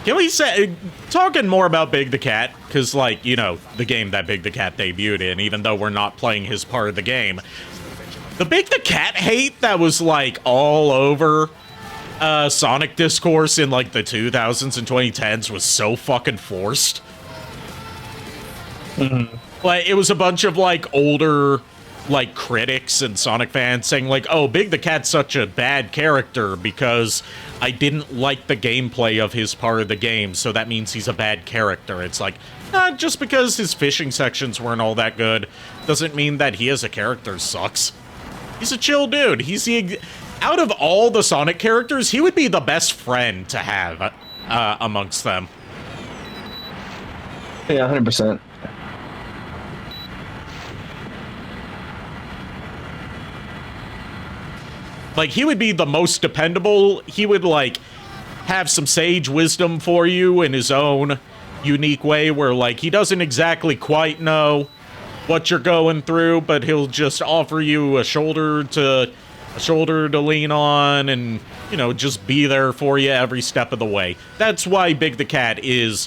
Can we say, talking more about Big the Cat, because, like, the game that Big the Cat debuted in, even though we're not playing his part of the game, the Big the Cat hate that was, like, all over Sonic discourse in, like, the 2000s and 2010s was so fucking forced. Mm-hmm. Like, it was a bunch of, like, older, like, critics and Sonic fans saying, like, oh, Big the Cat's such a bad character because I didn't like the gameplay of his part of the game, so that means he's a bad character. It's like, just because his fishing sections weren't all that good doesn't mean that he as a character sucks. He's a chill dude. He's out of all the Sonic characters, he would be the best friend to have amongst them. Yeah, 100%. Like, he would be the most dependable. He would, like, have some sage wisdom for you in his own unique way where, like, he doesn't exactly quite know what you're going through, but he'll just offer you a shoulder to lean on and, just be there for you every step of the way. That's why Big the Cat is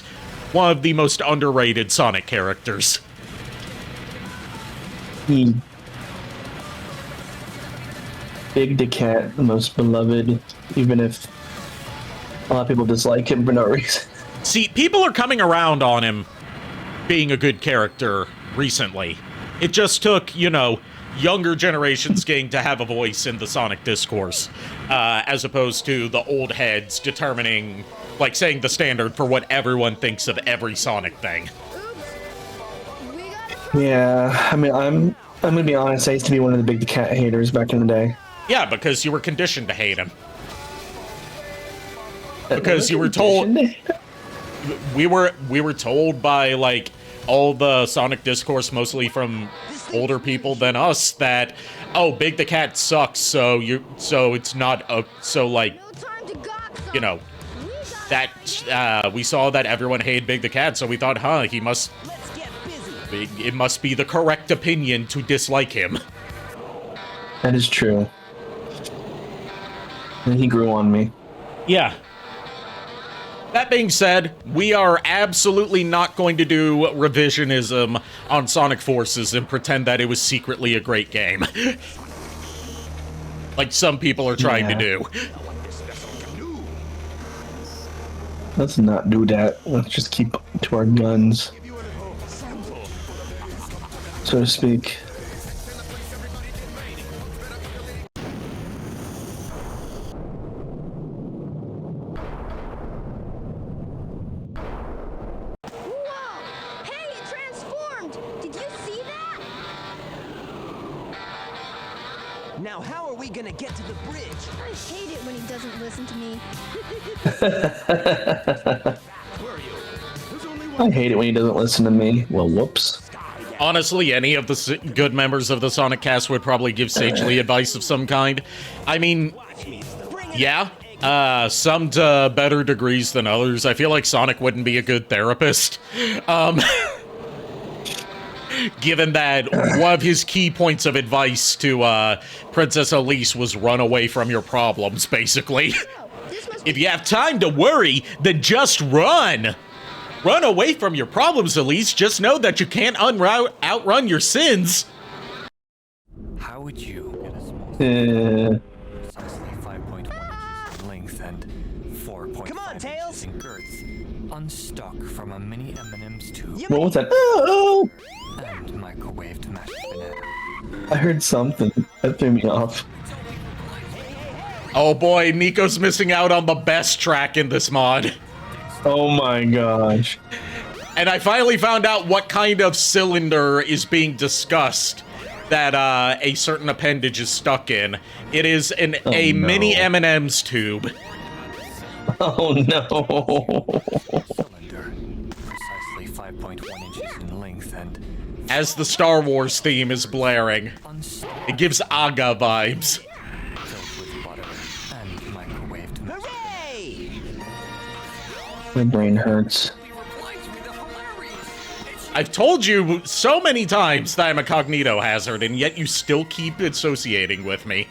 one of the most underrated Sonic characters. Big the Cat, the most beloved, even if a lot of people dislike him for no reason. See, people are coming around on him being a good character recently. It just took, younger generations getting to have a voice in the Sonic discourse, as opposed to the old heads determining, like, saying the standard for what everyone thinks of every Sonic thing. Yeah, I mean, I'm gonna be honest. I used to be one of the big cat haters back in the day. Yeah, because you were conditioned to hate him. Because you were told... We were told by, like, all the Sonic discourse, mostly from older people than us, that, oh, Big the Cat sucks, so it's not, like, you know, that, we saw that everyone hated Big the Cat, so we thought, it must be the correct opinion to dislike him. That is true. And he grew on me. Yeah. That being said, we are absolutely not going to do revisionism on Sonic Forces and pretend that it was secretly a great game. Like some people are trying to do. Let's not do that. Let's just keep to our guns, so to speak. Now, how are we gonna get to the bridge? I hate it when he doesn't listen to me. I hate it when he doesn't listen to me. Well, whoops. Honestly, any of the good members of the Sonic cast would probably give sagely advice of some kind. I mean, yeah, some to better degrees than others. I feel like Sonic wouldn't be a good therapist. Given that one of his key points of advice to Princess Elise was run away from your problems, basically. If you have time to worry, then just run! Run away from your problems, Elise. Just know that you can't outrun your sins. How would you get a small precisely 5.1 inches in length and 4.5 inches in girth, unstuck from a mini M&M's tube? What was that? Oh! And microwaved mashed banana. I heard something that threw me off. Oh boy, Nico's missing out on the best track in this mod. Oh my gosh. And I finally found out what kind of cylinder is being discussed that a certain appendage is stuck in. It is a mini M&M's tube. Oh no. Cylinder, precisely 5.1 inches in length and... As the Star Wars theme is blaring, it gives Aga vibes. Filled with butter and microwaved mashed banana. My brain hurts. I've told you so many times that I'm a cognito hazard, and yet you still keep associating with me.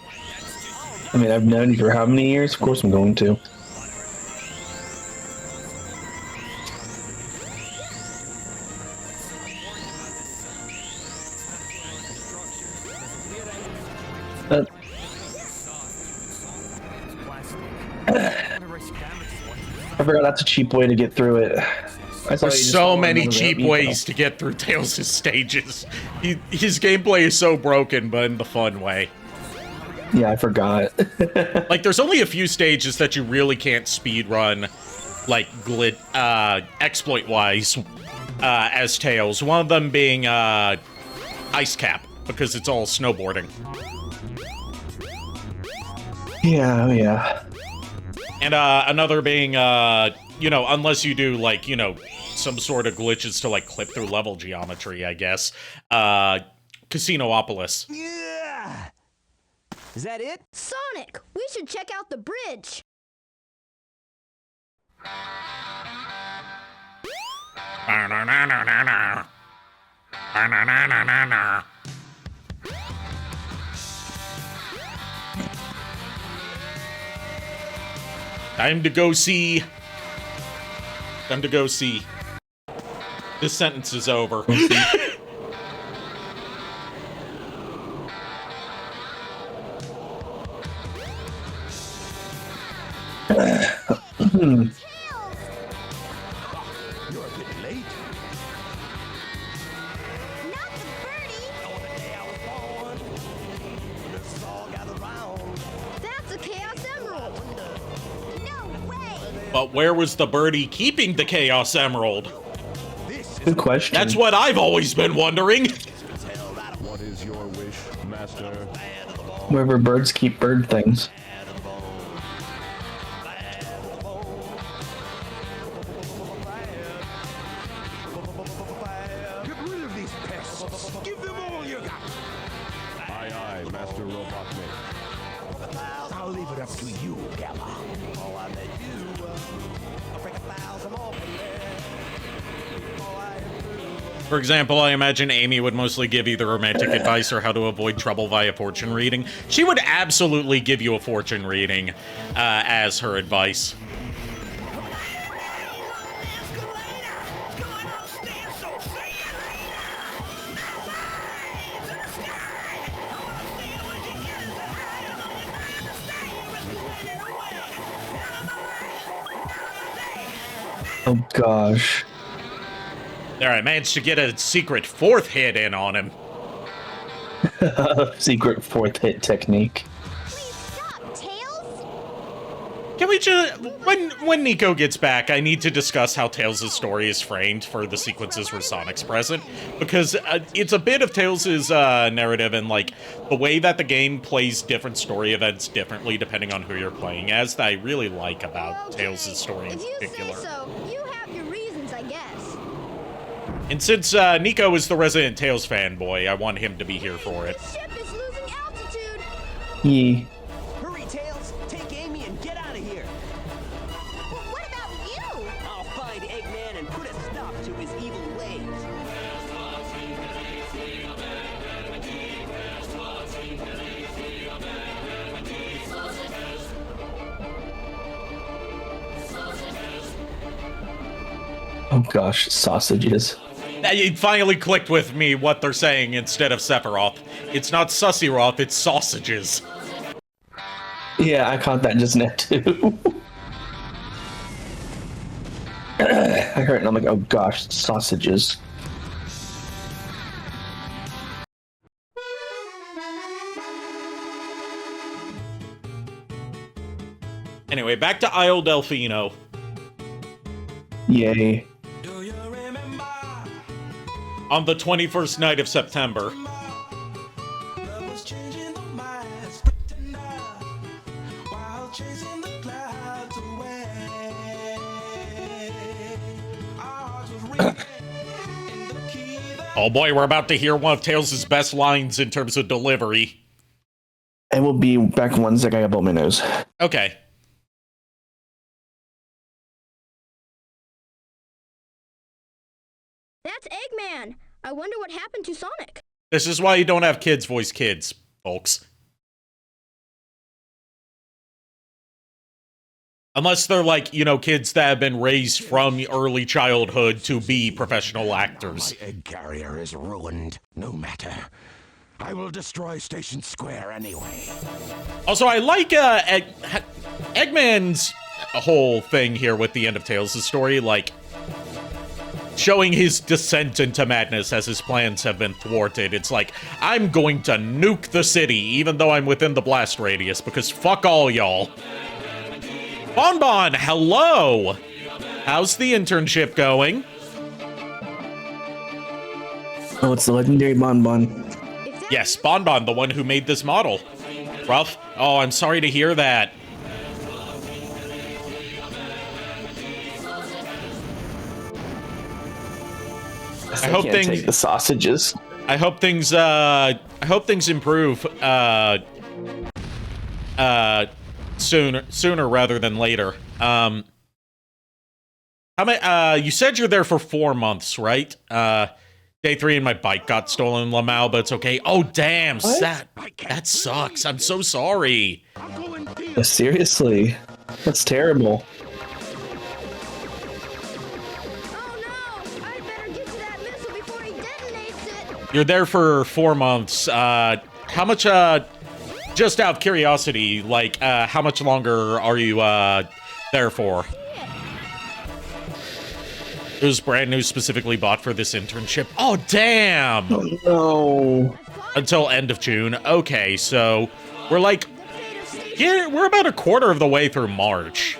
I mean, I've known you for how many years? Of course I'm going to. I forgot that's a cheap way to get through it. There's so many cheap ways to get through Tails' stages. His gameplay is so broken, but in the fun way. Yeah, I forgot. Like, there's only a few stages that you really can't speedrun, like, exploit-wise, as Tails. One of them being, Ice Cap, because it's all snowboarding. Yeah. And, another being, you know, unless you do, like, you know, some sort of glitches to, like, clip through level geometry, I guess. Casinopolis. Yeah! Is that it? Sonic, we should check out the bridge. Time to go see. This sentence is over. You're a bit late. Not the birdie. On the day I was born. But where was the birdie keeping the Chaos Emerald? Good question. That's what I've always been wondering. What is your wish, Master? Wherever birds keep bird things. Get rid of these pests. Give them all you got. Aye, aye, Master Robotnik. I'll leave it up to you, Gamma. For example, I imagine Amy would mostly give either romantic advice or how to avoid trouble via fortune reading. She would absolutely give you a fortune reading as her advice. Oh gosh. There, I managed to get a secret 4th hit in on him. Secret 4th hit technique. Can we just... When Nico gets back, I need to discuss how Tails' story is framed for the sequences where Sonic's present. Because it's a bit of Tails' narrative and, like, the way that the game plays different story events differently depending on who you're playing as that I really like about Tails' story in particular. If you say so, you have your reasons, I guess. And since Nico is the resident Tails fanboy, I want him to be here for it. This ship is losing altitude. Yee. Hurry, Tails! Take Amy and get out of here! Well, what about you? I'll find Eggman and put a stop to his evil ways. Oh gosh, sausages. It finally clicked with me what they're saying instead of Sephiroth. It's not Sussyroth, it's sausages. Yeah, I caught that just now too. I heard it and I'm like, oh gosh, sausages. Anyway, back to Isle Delfino. Yay. On the 21st night of September. Oh boy, we're about to hear one of Tails' best lines in terms of delivery. I will be back in 1 sec. I got blow my nose. Okay. That's Eggman. I wonder what happened to Sonic. This is why you don't have kids voice kids, folks. Unless they're like, you know, kids that have been raised from early childhood to be professional actors. My egg carrier is ruined. No matter. I will destroy Station Square anyway. Also, I like Eggman's whole thing here with the end of Tails' story, like showing his descent into madness as his plans have been thwarted. It's like, I'm going to nuke the city, even though I'm within the blast radius, because fuck all y'all. Bonbon, hello! How's the internship going? Oh, it's the legendary Bonbon. Yes, Bonbon, the one who made this model. Rough? Oh, I'm sorry to hear that. I hope things take the sausages. I hope things improve sooner rather than later. How many you said you're there for 4 months, right? Day 3 and my bike got stolen in Lamau, but it's okay. Oh damn, that sucks. I'm so sorry. Seriously. That's terrible. You're there for 4 months. How much, just out of curiosity, like, how much longer are you, there for? It was brand new, specifically bought for this internship. Oh, damn! Oh, no. Until end of June. Okay, so we're like, yeah, we're about a quarter of the way through March.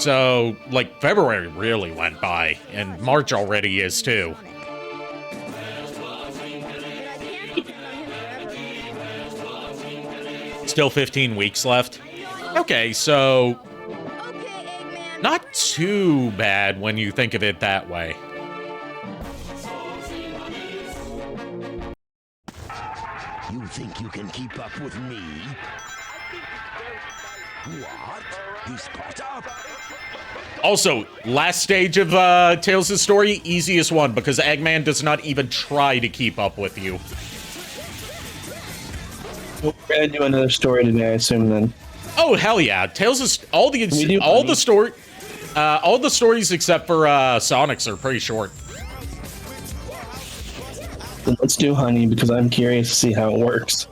So, like, February really went by, and March already is too. Still 15 weeks left. Okay, so not too bad when you think of it that way. You think you can keep up with me? What? He's caught up. Also, last stage of Tails' story, easiest one, because Eggman does not even try to keep up with you. We're gonna do another story today, I assume, then. Oh, hell yeah. Tails is... All the stories except for Sonic's are pretty short. Let's do Honey, because I'm curious to see how it works.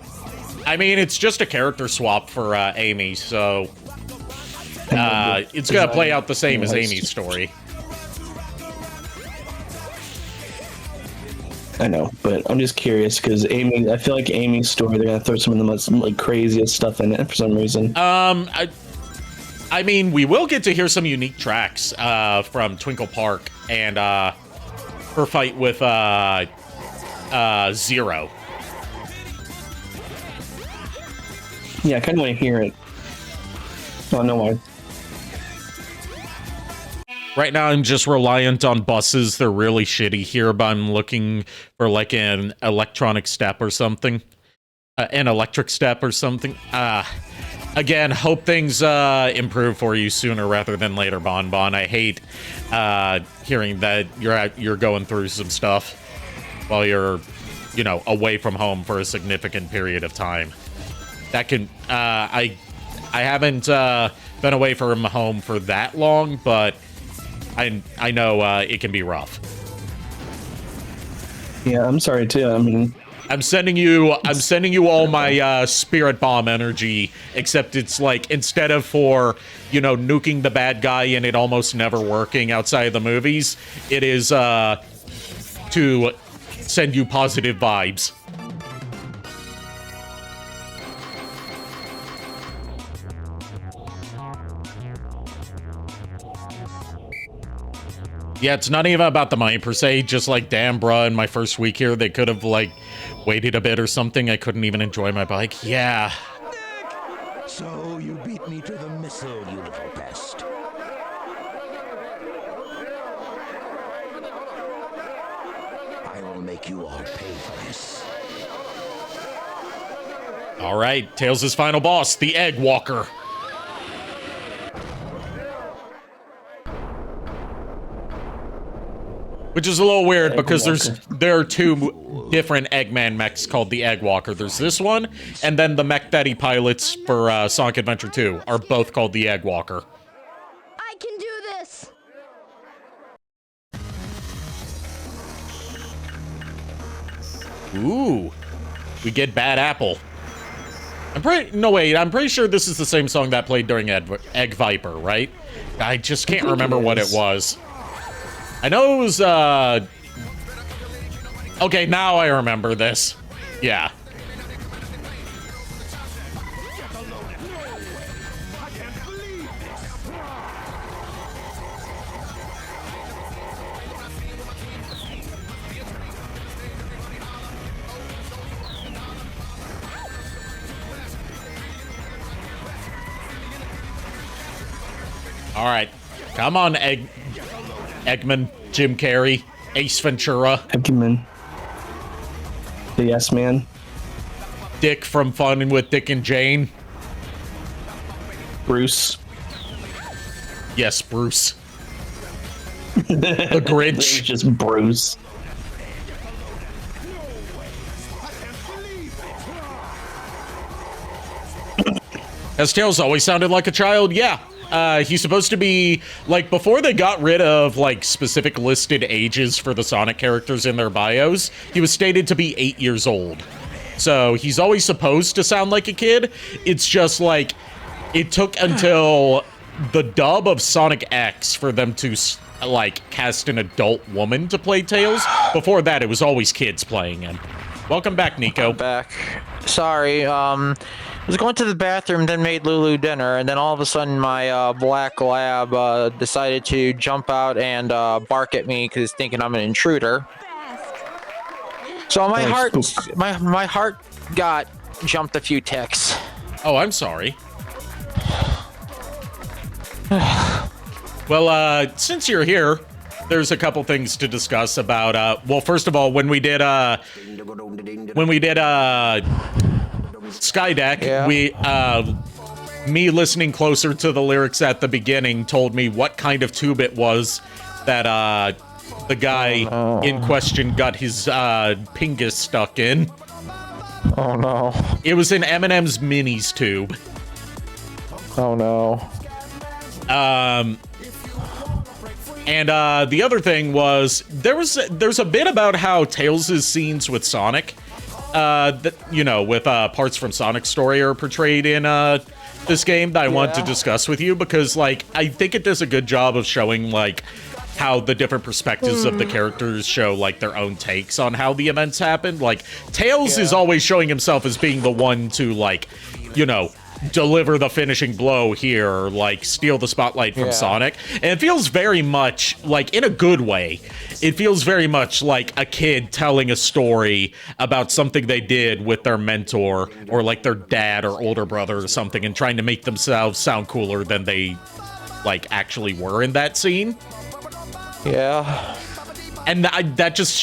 I mean, it's just a character swap for Amy, so... it's gonna play out the same as Amy's story. I know, but I'm just curious because I feel like Amy's story, they're gonna throw some of the most like craziest stuff in it for some reason. I mean, we will get to hear some unique tracks from Twinkle Park and her fight with Zero. Yeah, I kind of want to hear it. I don't know why. Right now, I'm just reliant on buses. They're really shitty here, but I'm looking for, like, an electronic step or something. An electric step or something. Again, hope things improve for you sooner rather than later, Bon Bon. I hate hearing that you're going through some stuff while you're, you know, away from home for a significant period of time. That can... I haven't been away from home for that long, but... I know it can be rough. Yeah, I'm sorry too. I mean, I'm sending you all my spirit bomb energy, except it's like instead of for, you know, nuking the bad guy and it almost never working outside of the movies, it is to send you positive vibes. Yeah, it's not even about the money per se, just like, damn, bruh, in my first week here, they could have, like, waited a bit or something. I couldn't even enjoy my bike. Yeah. So you beat me to the missile, you little pest. I will make you all pay for this. All right, Tails' final boss, the Egg Walker. Which is a little weird because there are two different Eggman mechs called the Egg Walker. There's this one, and then the mech that he pilots for Sonic Adventure 2 are both called the Egg Walker. I can do this! Ooh, we get Bad Apple. I'm pretty sure this is the same song that played during Egg Viper, right? I just can't remember what it was. I know it was, okay, now I remember this. Yeah. All right. Come on, Eggman, Jim Carrey, Ace Ventura. Eggman. The Yes Man. Dick from Fun with Dick and Jane. Bruce. Yes, Bruce. The Grinch. Just Bruce. Has Tails always sounded like a child? Yeah. He's supposed to be, like, before they got rid of, like, specific listed ages for the Sonic characters in their bios, he was stated to be 8 years old. So, he's always supposed to sound like a kid. It's just, like, it took until the dub of Sonic X for them to, like, cast an adult woman to play Tails. Before that, it was always kids playing him. Welcome back, Nico. Back. Sorry, I was going to the bathroom, then made Lulu dinner, and then all of a sudden my black lab decided to jump out and bark at me because thinking I'm an intruder. So my heart got jumped a few ticks. Oh, I'm sorry. Well, since you're here, there's a couple things to discuss about, well, first of all, when we did Skydeck, me listening closer to the lyrics at the beginning told me what kind of tube it was that, the guy in question got his, pingus stuck in. Oh no. It was in Eminem's Minis tube. Oh no. And the other thing was there's a bit about how Tails' scenes with Sonic, that, you know, with parts from Sonic's story are portrayed in this game that I want to discuss with you, because like I think it does a good job of showing like how the different perspectives of the characters show like their own takes on how the events happened. Like Tails is always showing himself as being the one to like, you know, deliver the finishing blow here, or like steal the spotlight from Sonic. And it feels very much like, in a good way, it feels very much like a kid telling a story about something they did with their mentor or like their dad or older brother or something, and trying to make themselves sound cooler than they like actually were in that scene. Yeah. And that just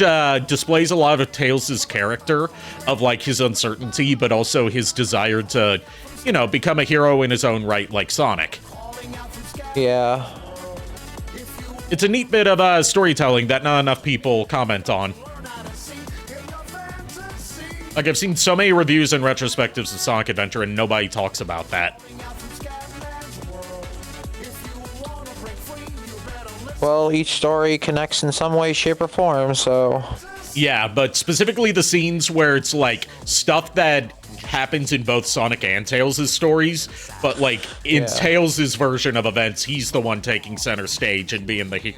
displays a lot of Tails' character, of like his uncertainty, but also his desire to, you know, become a hero in his own right, like Sonic. Yeah. It's a neat bit of storytelling that not enough people comment on. Like, I've seen so many reviews and retrospectives of Sonic Adventure, and nobody talks about that. Well, each story connects in some way, shape, or form, so... Yeah, but specifically the scenes where it's, like, stuff that happens in both Sonic and Tails' stories, but, like, in Tails' version of events, he's the one taking center stage and being the,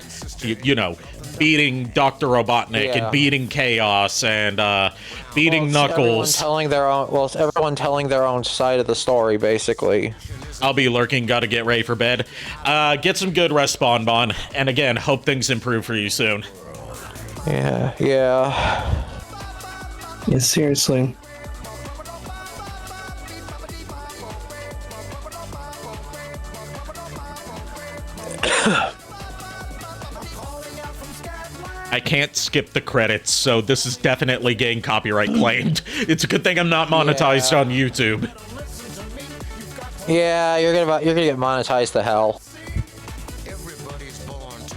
you know, beating Dr. Robotnik and beating Chaos and beating Knuckles. It's everyone telling their own side of the story, basically. I'll be lurking, gotta get ready for bed. Get some good rest, Bonbon, and again, hope things improve for you soon. Yeah. Yeah, seriously. I can't skip the credits, so this is definitely getting copyright claimed. It's a good thing I'm not monetized on YouTube. Yeah, you're gonna get monetized to hell.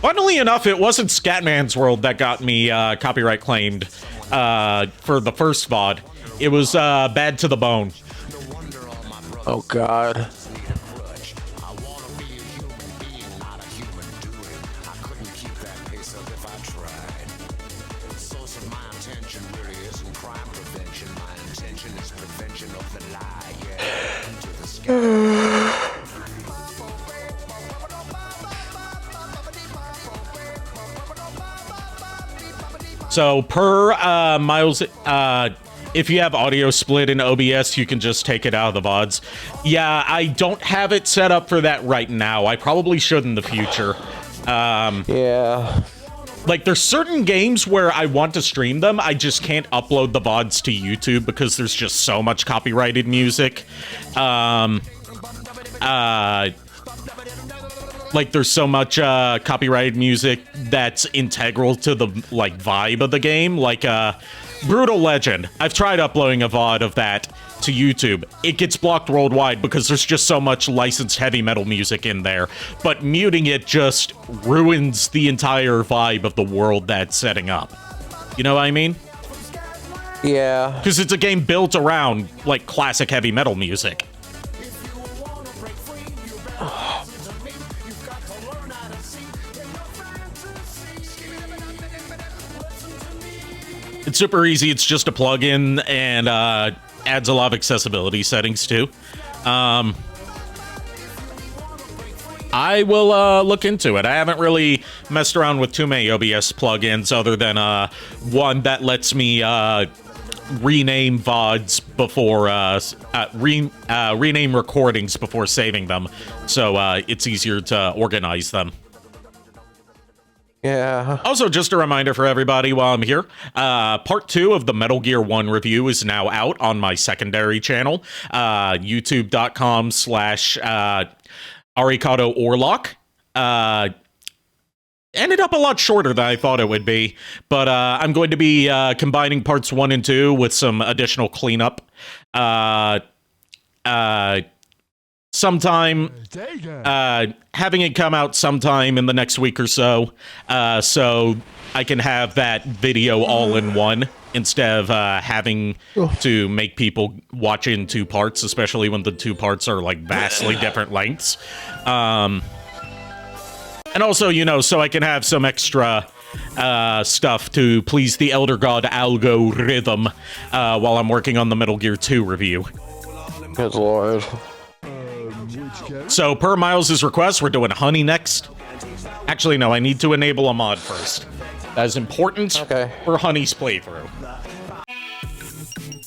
Funnily enough, it wasn't Scatman's World that got me copyright claimed for the first VOD. It was Bad to the Bone. Oh God. So per Miles, if you have audio split in OBS, you can just take it out of the VODs. Yeah, I don't have it set up for that right now. I probably should in the future. Yeah. Like, there's certain games where I want to stream them, I just can't upload the VODs to YouTube because there's just so much copyrighted music. Like, there's so much copyrighted music that's integral to the, like, vibe of the game. Like, Brutal Legend. I've tried uploading a VOD of that to YouTube. It gets blocked worldwide because there's just so much licensed heavy metal music in there. But muting it just ruins the entire vibe of the world that's setting up. You know what I mean? Yeah. Because it's a game built around, like, classic heavy metal music. It's super easy. It's just a plugin and adds a lot of accessibility settings too. I will look into it. I haven't really messed around with too many OBS plugins other than one that lets me rename VODs before rename recordings before saving them, so it's easier to organize them. Yeah. Also, just a reminder for everybody while I'm here, part 2 of the Metal Gear 1 review is now out on my secondary channel, youtube.com/Arikado Orlock. Ended up a lot shorter than I thought it would be, but I'm going to be combining parts 1 and 2 with some additional cleanup. Sometime, having it come out sometime in the next week or so, so I can have that video all in one instead of having to make people watch it in 2 parts, especially when the 2 parts are like vastly different lengths. And also, you know, so I can have some extra stuff to please the Elder God algorithm while I'm working on the Metal Gear 2 review. Good lord. So, per Miles' request, we're doing Honey next. Actually, no, I need to enable a mod first. That is important for Honey's playthrough.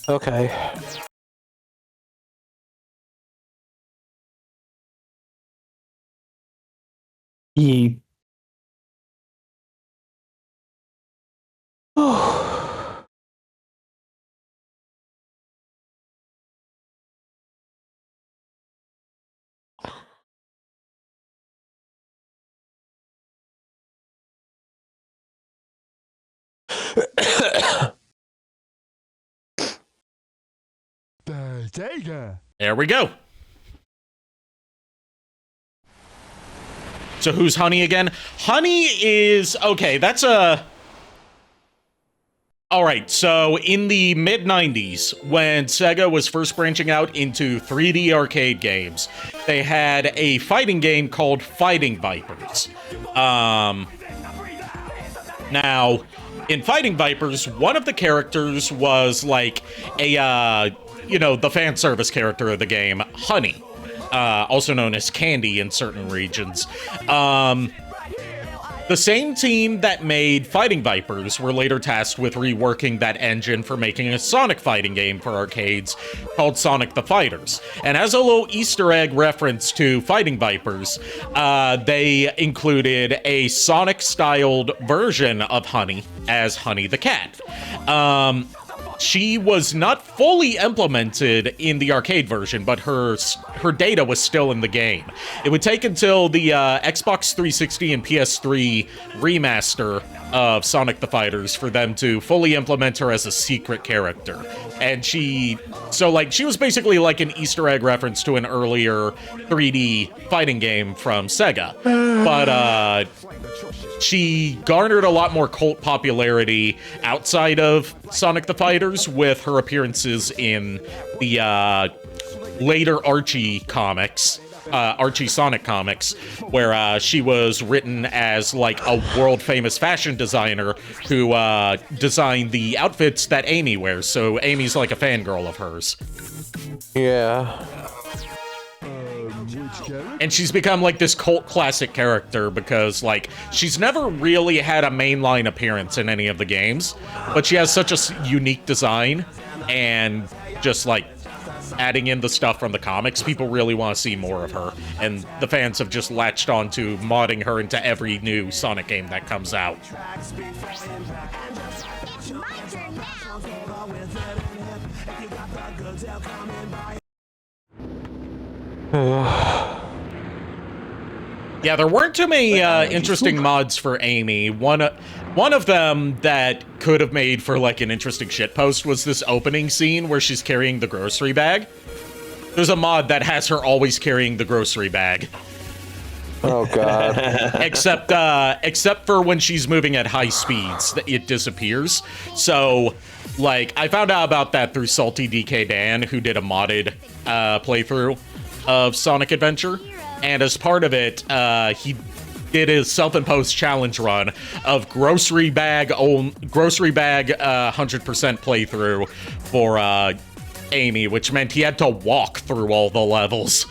Okay. Ye. There we go. So who's Honey again? Honey is... Okay, that's a... Alright, so in the mid-90s, when Sega was first branching out into 3D arcade games, they had a fighting game called Fighting Vipers. Now, in Fighting Vipers, one of the characters was like a, you know, the fan service character of the game, Honey. Also known as Candy in certain regions. The same team that made Fighting Vipers were later tasked with reworking that engine for making a Sonic fighting game for arcades called Sonic the Fighters. And as a little Easter egg reference to Fighting Vipers, they included a Sonic-styled version of Honey as Honey the Cat. She was not fully implemented in the arcade version, but her data was still in the game. It would take until the Xbox 360 and PS3 remaster of Sonic the Fighters for them to fully implement her as a secret character. And she was basically like an Easter egg reference to an earlier 3D fighting game from Sega. But she garnered a lot more cult popularity outside of Sonic the Fighters with her appearances in the later Archie comics, Archie Sonic comics, where she was written as like a world-famous fashion designer who designed the outfits that Amy wears. So Amy's like a fangirl of hers. Yeah. And she's become like this cult classic character because like she's never really had a mainline appearance in any of the games, but she has such a unique design, and just like adding in the stuff from the comics, people really want to see more of her, and the fans have just latched on to modding her into every new Sonic game that comes out. Yeah, there weren't too many interesting mods for Amy. One of them that could have made for like an interesting shitpost was this opening scene where she's carrying the grocery bag. There's a mod that has her always carrying the grocery bag. Oh god. except for when she's moving at high speeds, it disappears. So, like, I found out about that through Salty DK Dan, who did a modded playthrough of Sonic Adventure. And as part of it, he did his self-imposed challenge run of grocery bag 100% playthrough for Amy, which meant he had to walk through all the levels.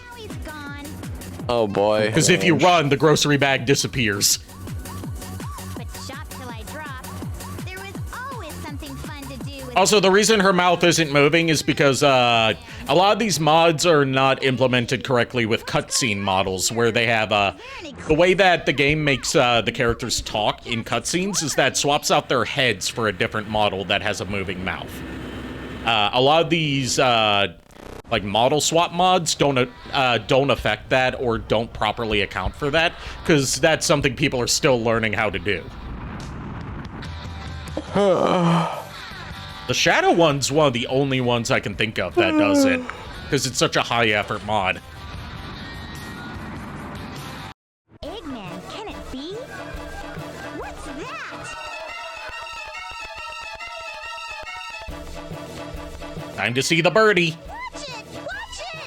Oh boy. Because if you run, the grocery bag disappears. But shop till I drop. There was always something fun to do with Also, the reason her mouth isn't moving is because a lot of these mods are not implemented correctly with cutscene models, where they have the way that the game makes the characters talk in cutscenes is that swaps out their heads for a different model that has a moving mouth. A lot of these like model swap mods don't affect that or don't properly account for that, because that's something people are still learning how to do. The Shadow one's one of the only ones I can think of that does it, because it's such a high effort mod. Eggman, can it be? What's that? Time to see the birdie. Watch it! Watch it!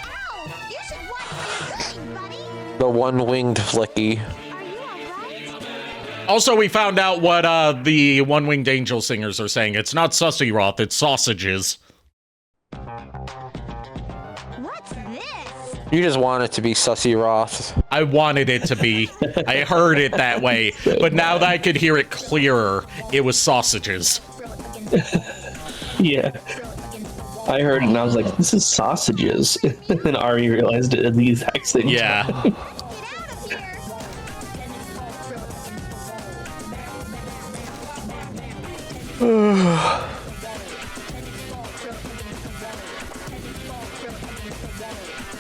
Ow! You should watch where you're going, buddy! The one-winged flicky. Are you alright? Also, we found out what the One-Winged Angel singers are saying. It's not Sussy Roth, it's sausages. What's this? You just want it to be Sussy Roth. I wanted it to be. I heard it that way. But now that I could hear it clearer, it was sausages. Yeah. I heard it and I was like, this is sausages. And then Ari realized it at the exact same time. Yeah.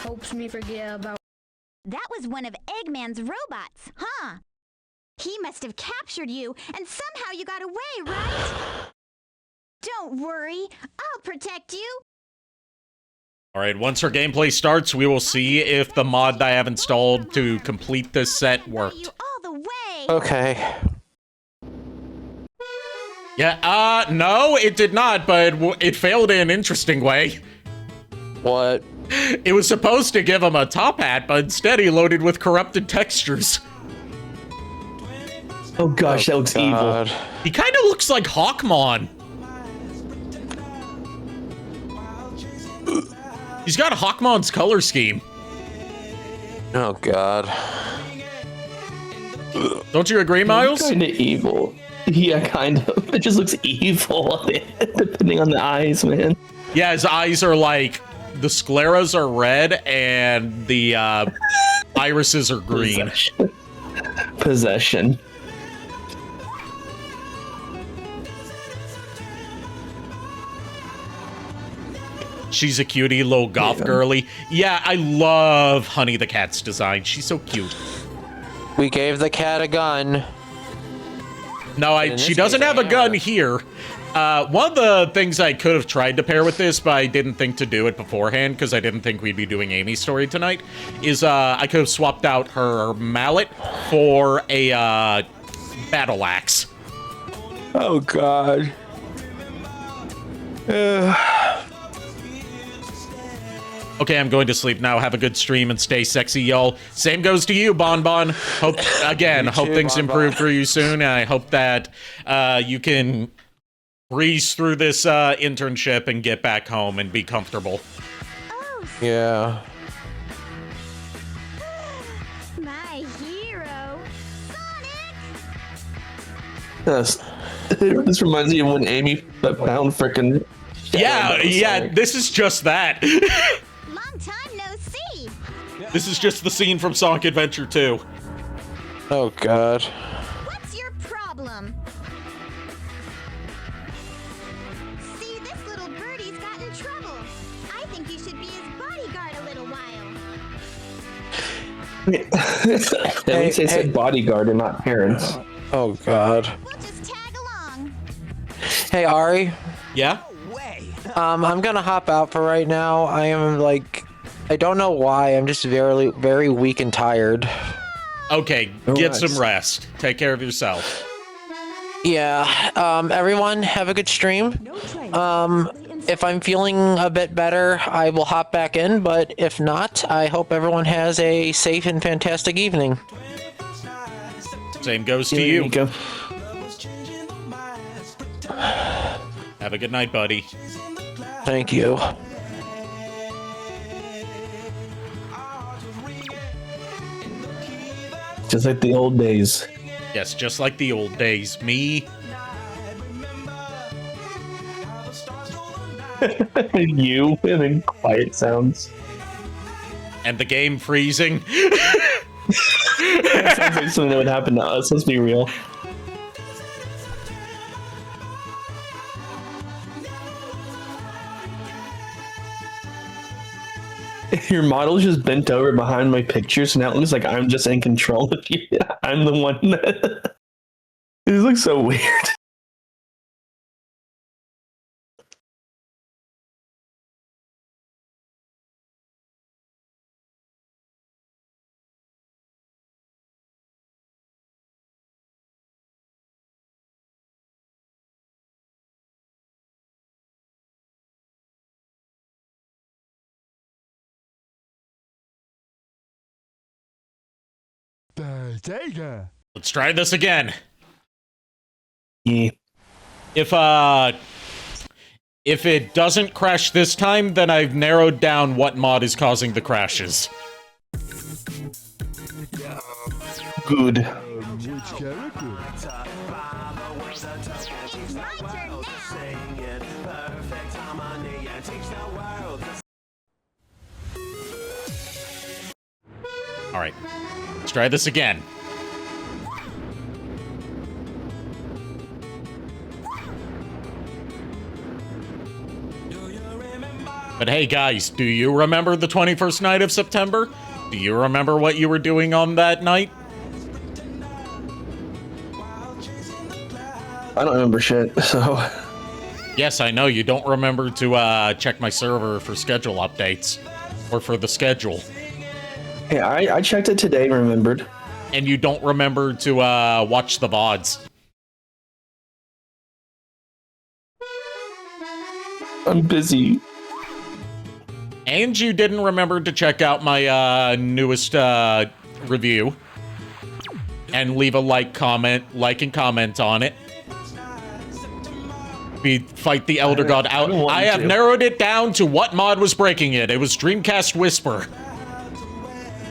Hopes me forget about. That was one of Eggman's robots, huh? He must have captured you, and somehow you got away, right? Don't worry, I'll protect you. Alright, once our gameplay starts, we will see if the mod that I have installed to complete this set worked. All the way. Okay. Yeah, no, it did not, but it failed in an interesting way. What? It was supposed to give him a top hat, but instead he loaded with corrupted textures. Oh gosh, that looks evil. He kind of looks like Hawkmon. He's got Hawkmon's color scheme. Oh god. Don't you agree, Miles? Kind of evil. Yeah, kind of. It just looks evil, depending on the eyes, man. Yeah, his eyes are like, the scleras are red and the irises are green. Possession. She's a cutie, little goth girly. Yeah, I love Honey the Cat's design. She's so cute. We gave the cat a gun. No, she doesn't have a gun here. One of the things I could have tried to pair with this, but I didn't think to do it beforehand because I didn't think we'd be doing Amy's story tonight, is I could have swapped out her mallet for a battle axe. Oh god. Okay, I'm going to sleep now. Have a good stream and stay sexy, y'all. Same goes to you, Bon Bon. Hope things Bon improve Bon. for you soon, and I hope that you can breeze through this internship and get back home and be comfortable. Yeah. My hero, Yes. This reminds me of when Amy found frickin' Yeah, this is just that. long time no see. This is just the scene from Sonic Adventure 2. Oh god. What's your problem? See, this little birdie's got in trouble. I think you should be his bodyguard a little while. At least they said bodyguard and not parents. Oh god. We'll just tag along. Hey Ari. Yeah? I'm gonna hop out for right now. I am I don't know why. I'm just very, very weak and tired. Okay, get some rest. Take care of yourself. Yeah. Everyone, have a good stream. If I'm feeling a bit better, I will hop back in. But if not, I hope everyone has a safe and fantastic evening. Same goes to you. Nico. Have a good night, buddy. Thank you. Just like the old days. Yes, just like the old days. Me. You and then quiet sounds. And the game freezing. That sounds like something that would happen to us. Let's be real. Your model's just bent over behind my picture, so now it looks like I'm just in control of you. I'm the one that... This looks so weird. Let's try this again. Yeah. If it doesn't crash this time, then I've narrowed down what mod is causing the crashes. Good. All right, let's try this again. But hey guys, do you remember the 21st night of September? Do you remember what you were doing on that night? I don't remember shit, so... Yes, I know, you don't remember to check my server for schedule updates. Or for the schedule. Hey, I checked it today and remembered. And you don't remember to watch the VODs. I'm busy. And you didn't remember to check out my newest review. And leave a like and comment on it. We fight the Elder God out. I have narrowed it down to what mod was breaking it. It was Dreamcast Whisper.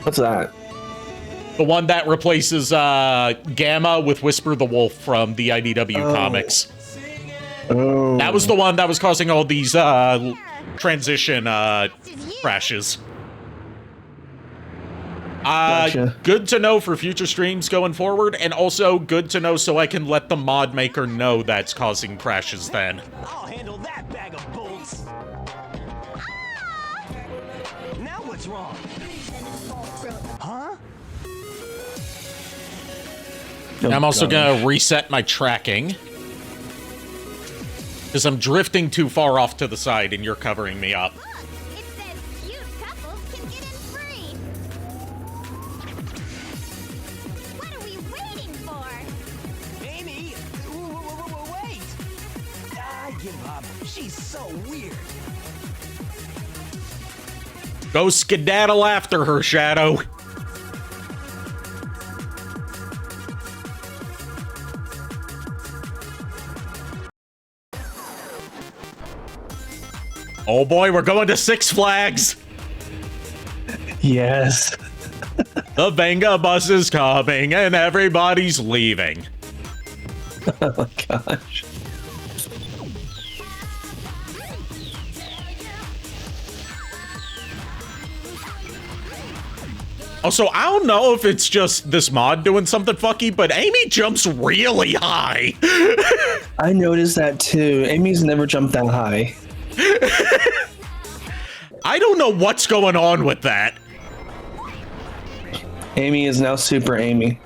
What's that? The one that replaces Gamma with Whisper the Wolf from the IDW comics. Oh. That was the one that was causing all these transition crashes. Gotcha. Good to know for future streams going forward, and also good to know so I can let the mod maker know that's causing crashes then. I'll handle that bag of bolts. Now what's wrong? Huh? Oh, I'm also gosh. gonna reset my tracking. Because I'm drifting too far off to the side and you're covering me up. It says cute couples can get in free. What are we waiting for? Amy, wait! I give up. She's so weird. Go skedaddle after her, Shadow. Oh boy, we're going to Six Flags. Yes. The Venga bus is coming and everybody's leaving. Oh my gosh. Also, I don't know if it's just this mod doing something fucky, but Amy jumps really high. I noticed that too. Amy's never jumped that high. I don't know what's going on with that. Amy is now Super Amy.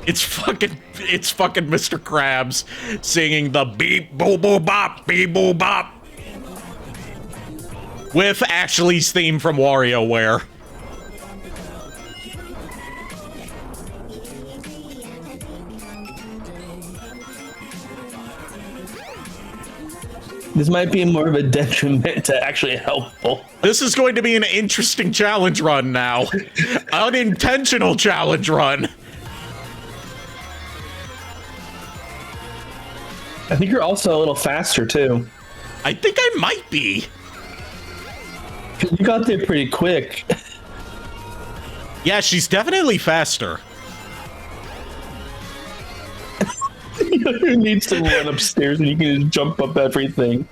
It's fucking Mr. Krabs singing the beep boo boo bop beep boo bop with Ashley's theme from WarioWare. This might be more of a detriment to actually helpful. This is going to be an interesting challenge run now. Unintentional challenge run. I think you're also a little faster too. I think I might be. You got there pretty quick. Yeah, she's definitely faster. Who needs to run upstairs and you can just jump up everything?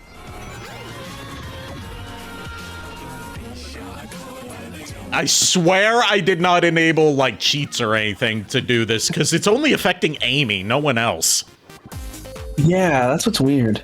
I swear I did not enable, like, cheats or anything to do this, because it's only affecting Amy, no one else. Yeah, that's what's weird.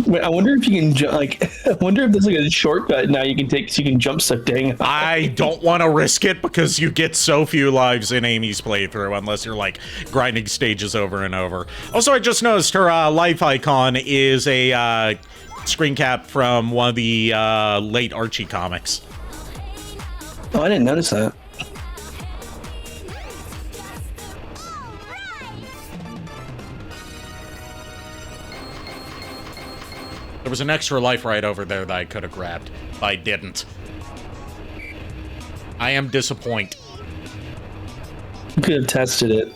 Wait, I wonder if you can I wonder if there's like a shortcut now you can take so you can jump so dang high. I don't want to risk it because you get so few lives in Amy's playthrough unless you're like grinding stages over and over. Also, I just noticed her life icon is a screen cap from one of the late Archie comics. Oh, I didn't notice that. There was an extra life right over there that I could have grabbed, but I didn't. I am disappointed. You could have tested it.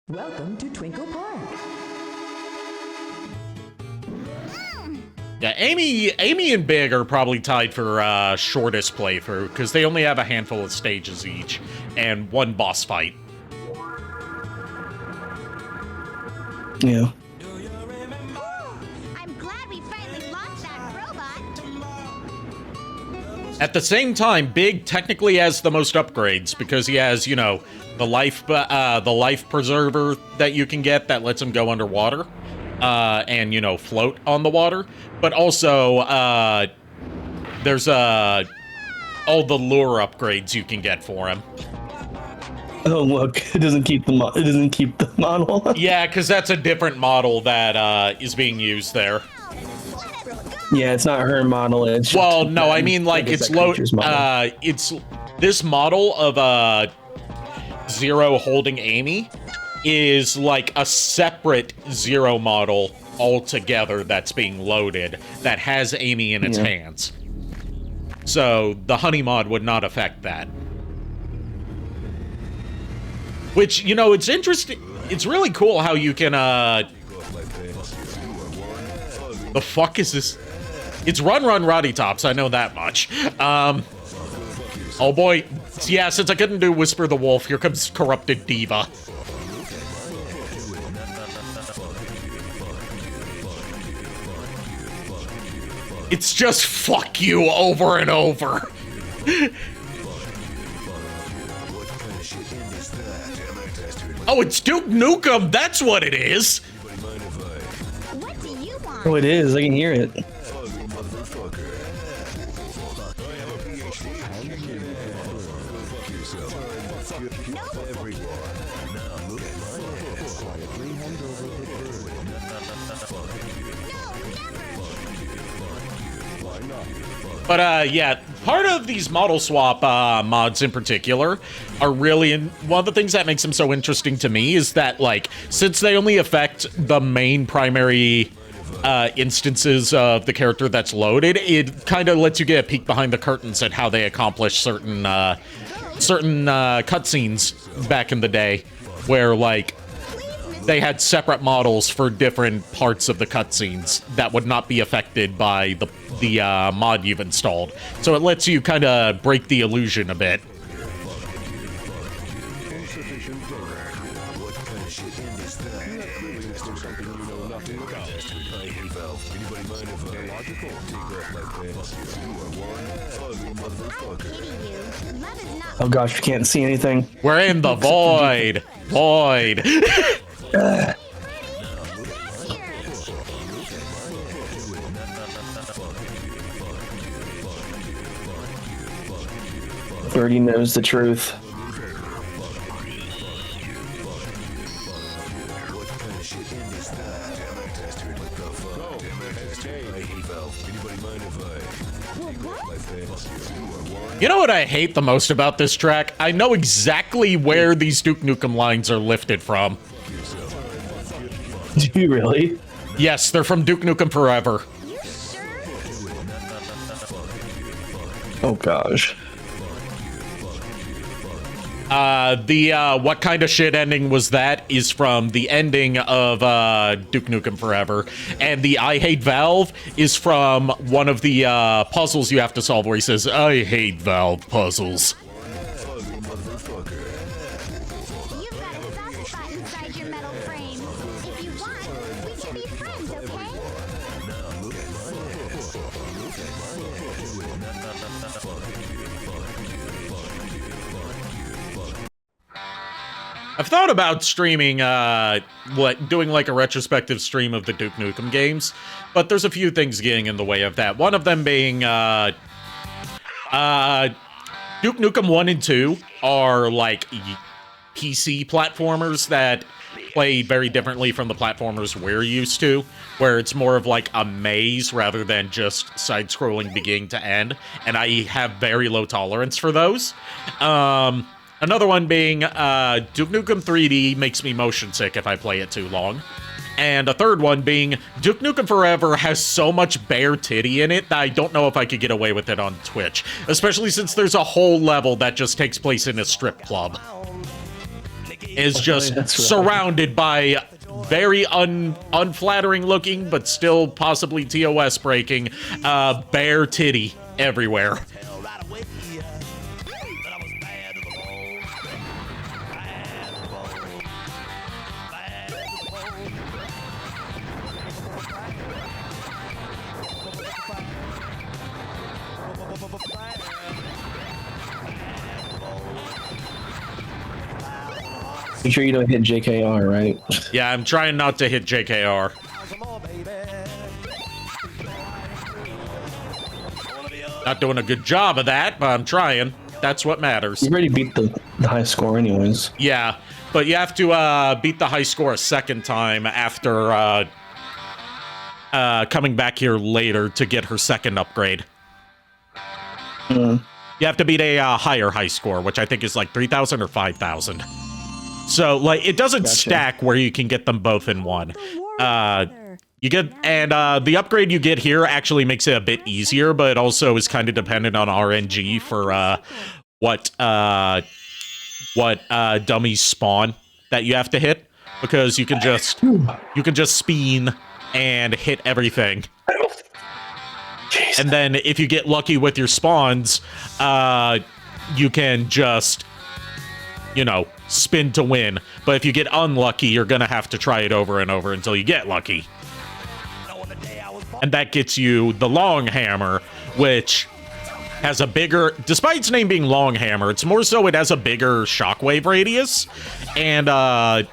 Welcome to Twinkle Park. Yeah, Amy and Big are probably tied for shortest playthrough, because they only have a handful of stages each, and one boss fight. Yeah. At the same time, Big technically has the most upgrades because he has, you know, the life preserver that you can get that lets him go underwater, and, you know, float on the water. But also, there's all the lure upgrades you can get for him. Oh look, it doesn't keep the model. Yeah, because that's a different model that is being used there. Yeah, it's not her model. It's well, no, I mean like it's it's this model of Zero holding Amy is like a separate Zero model altogether that's being loaded that has Amy in its hands. So the honey mod would not affect that. Which, you know, it's interesting. It's really cool how you can the fuck is this? It's Run Roddy Tops, I know that much. Oh boy. Yeah, since I couldn't do Whisper the Wolf, here comes Corrupted Diva. It's just fuck you over and over. Oh, it's Duke Nukem, that's what it is. What do you want? Oh, it is. I can hear it. But, yeah, part of these model swap mods in particular are really, and one of the things that makes them so interesting to me is that, like, since they only affect the main primary instances of the character that's loaded, it kind of lets you get a peek behind the curtains at how they accomplish certain cutscenes back in the day, where, like, they had separate models for different parts of the cutscenes that would not be affected by the mod you've installed. So it lets you kind of break the illusion a bit. Oh gosh, you can't see anything. We're in the void. Void. Birdie knows the truth. You know what I hate the most about this track? I know exactly where these Duke Nukem lines are lifted from. Do you really? Yes, they're from Duke Nukem Forever. Oh gosh. The what kind of shit ending was that is from the ending of Duke Nukem Forever, and the I hate Valve is from one of the puzzles you have to solve where he says, I hate Valve puzzles. You've got a soft spot inside your metal frame. If you want, we can be friends, okay? I've thought about streaming, doing like a retrospective stream of the Duke Nukem games, but there's a few things getting in the way of that. One of them being, Duke Nukem 1 and 2 are like PC platformers that play very differently from the platformers we're used to, where it's more of like a maze rather than just side-scrolling beginning to end, and I have very low tolerance for those. Another one being, Duke Nukem 3D makes me motion sick if I play it too long. And a third one being, Duke Nukem Forever has so much bare titty in it that I don't know if I could get away with it on Twitch. Especially since there's a whole level that just takes place in a strip club. It's just surrounded by very unflattering looking, but still possibly TOS breaking, bare titty everywhere. Make sure you don't hit JKR, right? Yeah, I'm trying not to hit JKR. Not doing a good job of that, but I'm trying. That's what matters. You already beat the high score anyways. Yeah, but you have to beat the high score a second time after coming back here later to get her second upgrade. You have to beat a higher high score, which I think is like 3,000 or 5,000. So, like, it doesn't stack where you can get them both in one. You get, and the upgrade you get here actually makes it a bit easier, but it also is kind of dependent on RNG for what dummies spawn that you have to hit, because you can just spin and hit everything. And then if you get lucky with your spawns, you can just, you know, spin to win. But if you get unlucky, you're gonna have to try it over and over until you get lucky. And that gets you the long hammer, which has a bigger, despite its name being long hammer, it's more so it has a bigger shockwave radius. And oh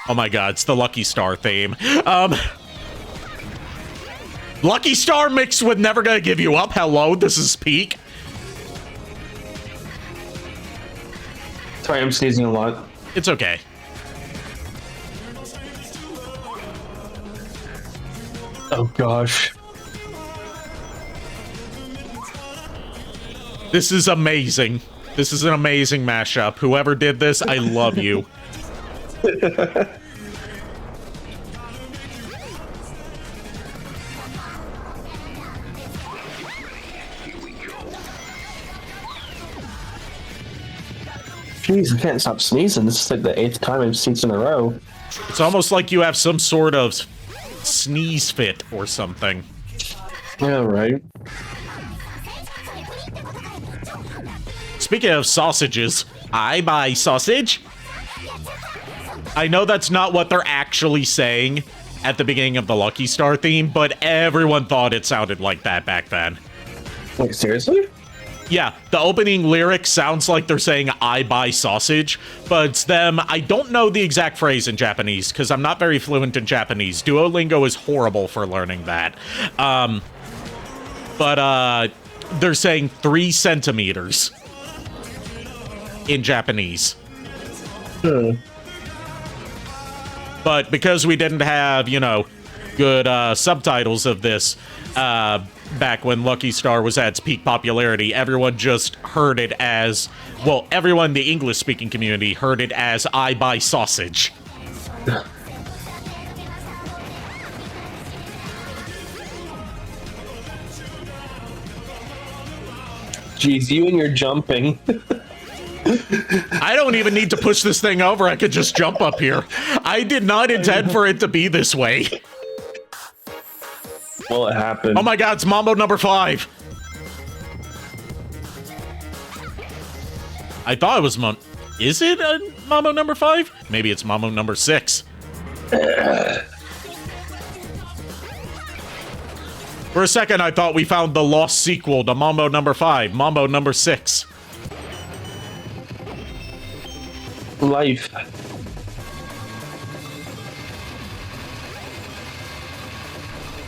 my god, it's the Lucky Star theme. Lucky Star mixed with Never Gonna Give You Up. Hello, this is peak. Sorry, I'm sneezing a lot. It's okay. Oh gosh. This is amazing. This is an amazing mashup. Whoever did this, I love you. Jeez, I can't stop sneezing. This is like the 8th time I've sneezed in a row. It's almost like you have some sort of sneeze fit or something. Yeah, right. Speaking of sausages, I buy sausage. I know that's not what they're actually saying at the beginning of the Lucky Star theme, but everyone thought it sounded like that back then. Like, seriously? Yeah, the opening lyric sounds like they're saying, I buy sausage, but it's them. I don't know the exact phrase in Japanese, because I'm not very fluent in Japanese. Duolingo is horrible for learning that. But they're saying 3 centimeters in Japanese. But because we didn't have, you know, good subtitles of this, back when Lucky Star was at its peak popularity, everyone just heard it as, well, everyone in the English-speaking community heard it as, I buy sausage. Jeez, you and your jumping. I don't even need to push this thing over. I could just jump up here. I did not intend for it to be this way. Well, it happened. Oh my god, it's Mambo number 5. I thought it was Is it Mambo number 5? Maybe it's Mambo number 6. For a second, I thought we found the lost sequel to Mambo number 5, Mambo number 6. Life.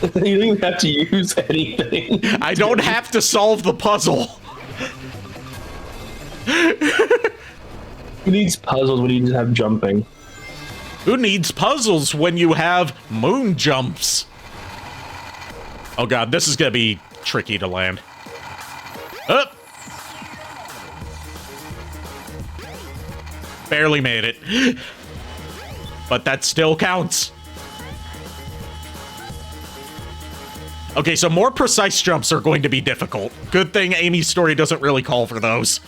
You don't even have to use anything. I don't have to solve the puzzle. Who needs puzzles when you just have jumping? Who needs puzzles when you have moon jumps? Oh god, this is gonna be tricky to land. Up. Barely made it. But that still counts. Okay, so more precise jumps are going to be difficult. Good thing Amy's story doesn't really call for those.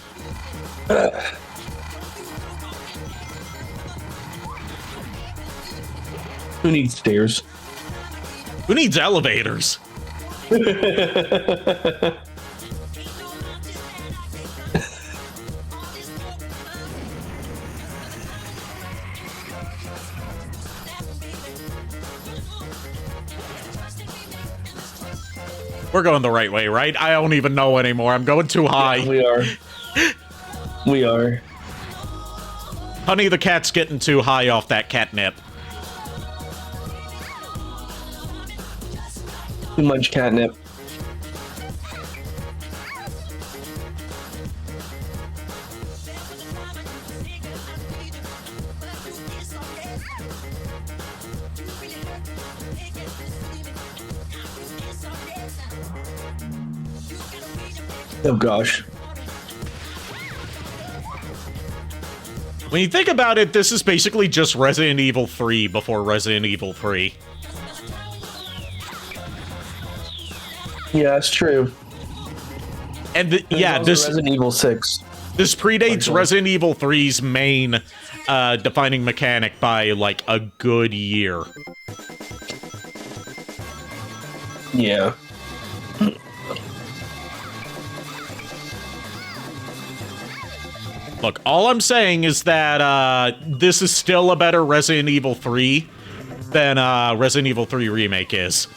Who needs stairs? Who needs elevators? We're going the right way, right? I don't even know anymore. I'm going too high. Yeah, we are. We are. Honey, the cat's getting too high off that catnip. Too much catnip. Oh gosh. When you think about it, this is basically just Resident Evil 3 before Resident Evil 3. Yeah, that's true. And yeah, this Resident Evil 6. This predates Resident Evil 3's main defining mechanic by like a good year. Yeah. Look, all I'm saying is that this is still a better Resident Evil 3 than Resident Evil 3 Remake is.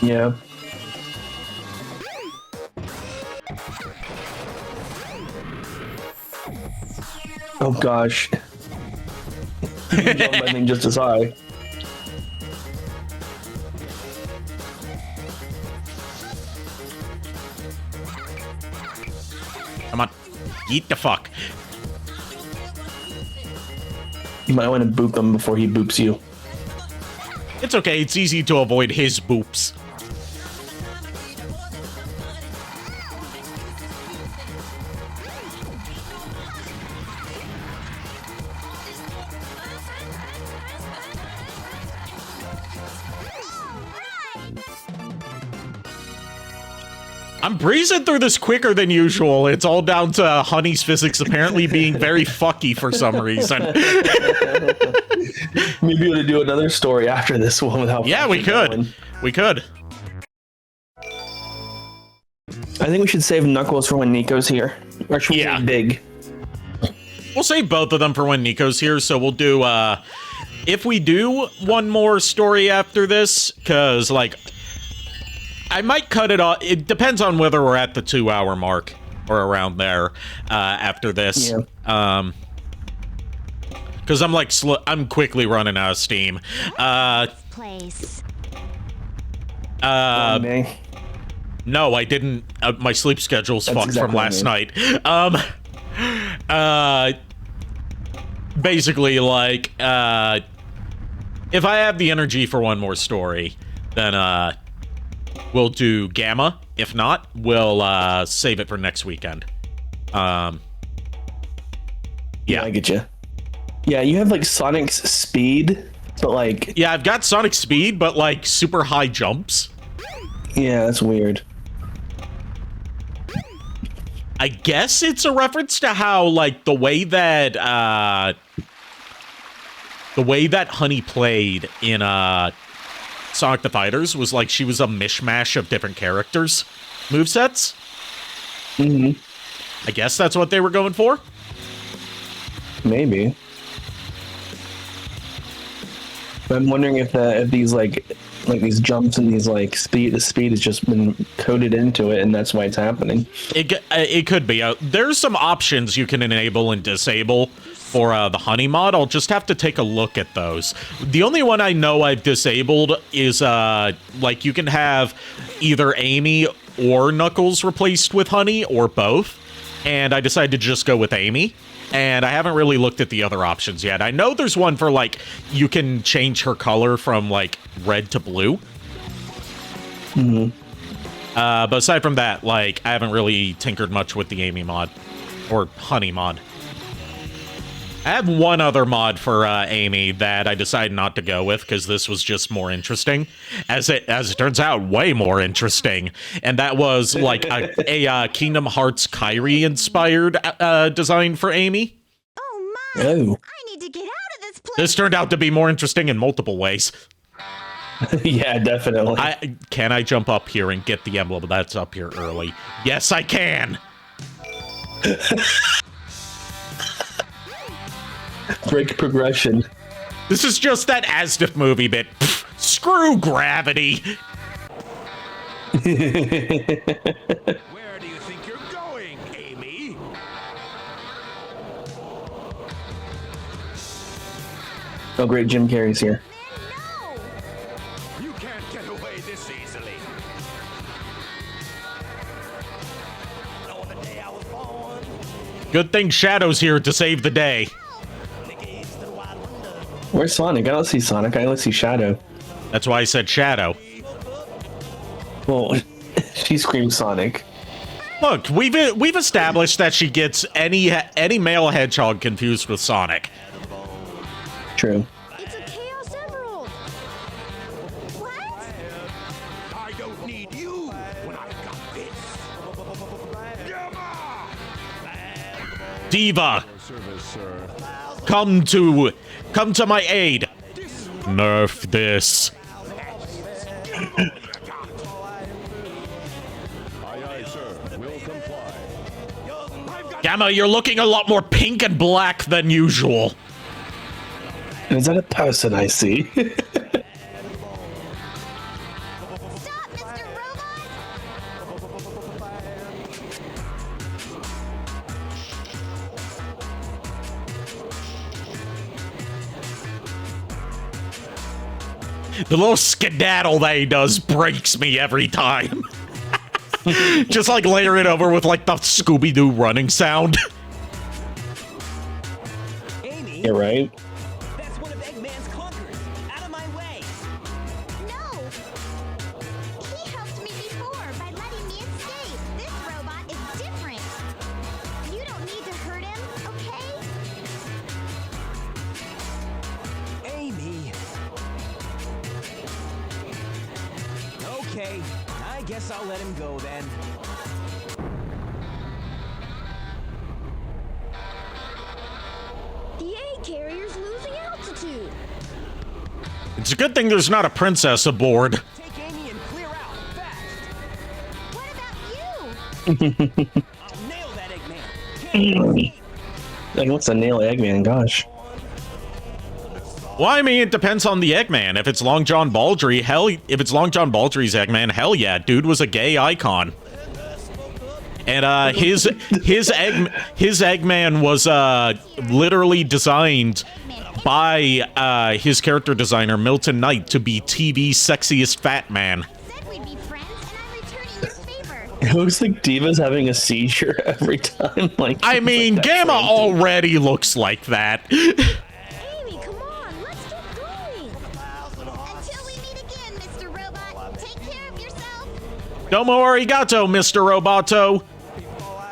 Yeah. Oh gosh. You jumped, I think, just as high. Come on. Eat the fuck. You might want to boop him before he boops you. It's okay, it's easy to avoid his boops. I'm breezing through this quicker than usual. It's all down to Honey's physics apparently being very fucky for some reason. Maybe we ought to do another story after this one without. Yeah, we could. Going. We could. I think we should save Knuckles for when Nico's here. Or should we Yeah. save Big? We'll save both of them for when Nico's here, so we'll do, if we do one more story after this, because, like, I might cut it off. It depends on whether we're at the 2-hour mark or around there after this. Yeah. Because I'm like I'm quickly running out of steam. Place. No, I didn't. My sleep schedule's fucked from last night. Basically, like, if I have the energy for one more story, then we'll do Gamma. If not, we'll save it for next weekend. Yeah, I get you. Yeah, you have like Sonic's speed, but like... Yeah, I've got Sonic speed, but like super high jumps. Yeah, that's weird. I guess it's a reference to how, like, the way that Honey played in Sonic the Fighters was like she was a mishmash of different characters' movesets. Mm-hmm. I guess that's what they were going for. Maybe. But I'm wondering if these like these jumps and these like the speed has just been coded into it, and that's why it's happening. It could be. There's some options you can enable and disable for the Honey mod. I'll just have to take a look at those. The only one I know I've disabled is like you can have either Amy or Knuckles replaced with Honey, or both. And I decided to just go with Amy. And I haven't really looked at the other options yet. I know there's one for, like, you can change her color from, like, red to blue. Mm-hmm. But aside from that, like, I haven't really tinkered much with the Amy mod. Or Honey mod. I have one other mod for Amy that I decided not to go with because this was just more interesting. As it turns out, way more interesting. And that was like a Kingdom Hearts Kyrie inspired design for Amy. Oh my! Oh. I need to get out of this place. This turned out to be more interesting in multiple ways. Yeah, definitely. Can I jump up here and get the emblem that's up here early? Yes, I can. Break progression. This is just that Asdif movie bit. Pfft, screw gravity. Where do you think you're going, Amy? Oh, great, Jim Carrey's here. You can't get away this easily. Good thing Shadow's here to save the day. Where's Sonic? I don't see Sonic. I only see Shadow. That's why I said Shadow. Well, she screams Sonic. Look, we've established that she gets any male hedgehog confused with Sonic. True. It's a Chaos Emerald. What? I don't need you when I've got this. Diva, come to my aid. Nerf this. Gamma, you're looking a lot more pink and black than usual. Is that a person I see? Stop, Mr. Robot! The little skedaddle that he does breaks me every time. Just like layer it over with like the Scooby-Doo running sound. Amy, You're right. that's one of Eggman's clunkers. Out of my way. No! He helped me before by letting me escape. This robot is different. You don't need to hurt him, okay? Amy. Okay, I guess I'll let him go then. The egg carrier's losing altitude. It's a good thing there's not a princess aboard. Take Amy and clear out fast. What about you? I'll nail that Eggman. Like, what's a nail Eggman? Gosh. Well, I mean, it depends on the Eggman. If it's Long John Baldry, if it's Long John Baldry's Eggman, hell yeah, dude was a gay icon. And his Eggman was literally designed by his character designer Milton Knight to be TV's sexiest fat man. Said we'd be friends, and I'm returning your favor. It looks like Diva's having a seizure every time. Like, I mean, like Gamma already looks like that. Amy, come on, let's get going. Until we meet again, Mr. Robot, take care of yourself. Domo arigato, Mr. Roboto.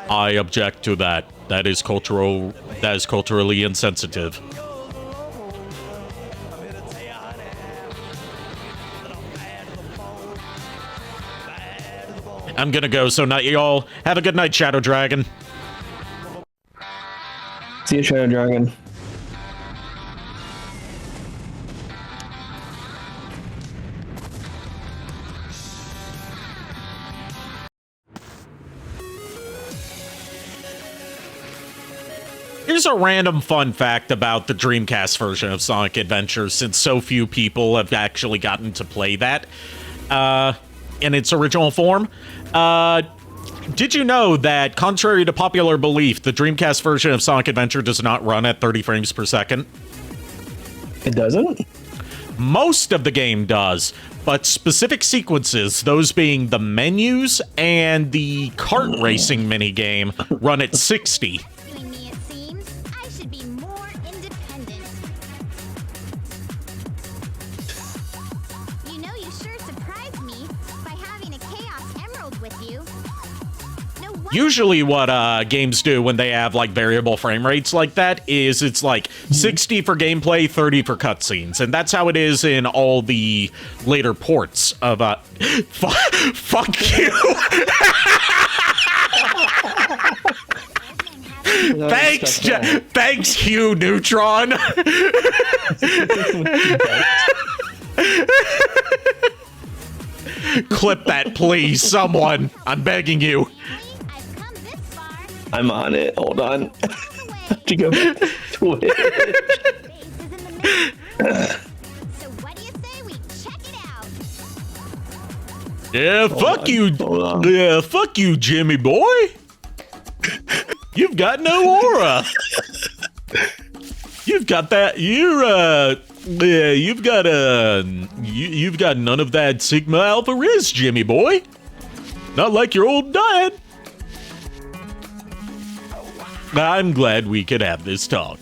I object to that. That is culturally insensitive. I'm gonna go, so night, y'all. Have a good night, Shadow Dragon. See you, Shadow Dragon. Here's a random fun fact about the Dreamcast version of Sonic Adventure, since so few people have actually gotten to play that in its original form. Did you know that, contrary to popular belief, the Dreamcast version of Sonic Adventure does not run at 30 frames per second? It doesn't? Most of the game does, but specific sequences, those being the menus and the kart racing minigame, run at 60. Usually what games do when they have like variable frame rates like that is it's like 60 for gameplay, 30 for cutscenes, and that's how it is in all the later ports of fuck you. Thanks Hugh Neutron. Clip that, please, someone. I'm begging you. I'm on it. Hold on. To go back to Twitch. So what do you say we check it out? Yeah, fuck you. Yeah, fuck you, Jimmy boy. You've got no aura. You've got that. Yeah, you've got none of that Sigma Alpha Riz, Jimmy boy. Not like your old dad. I'm glad we could have this talk.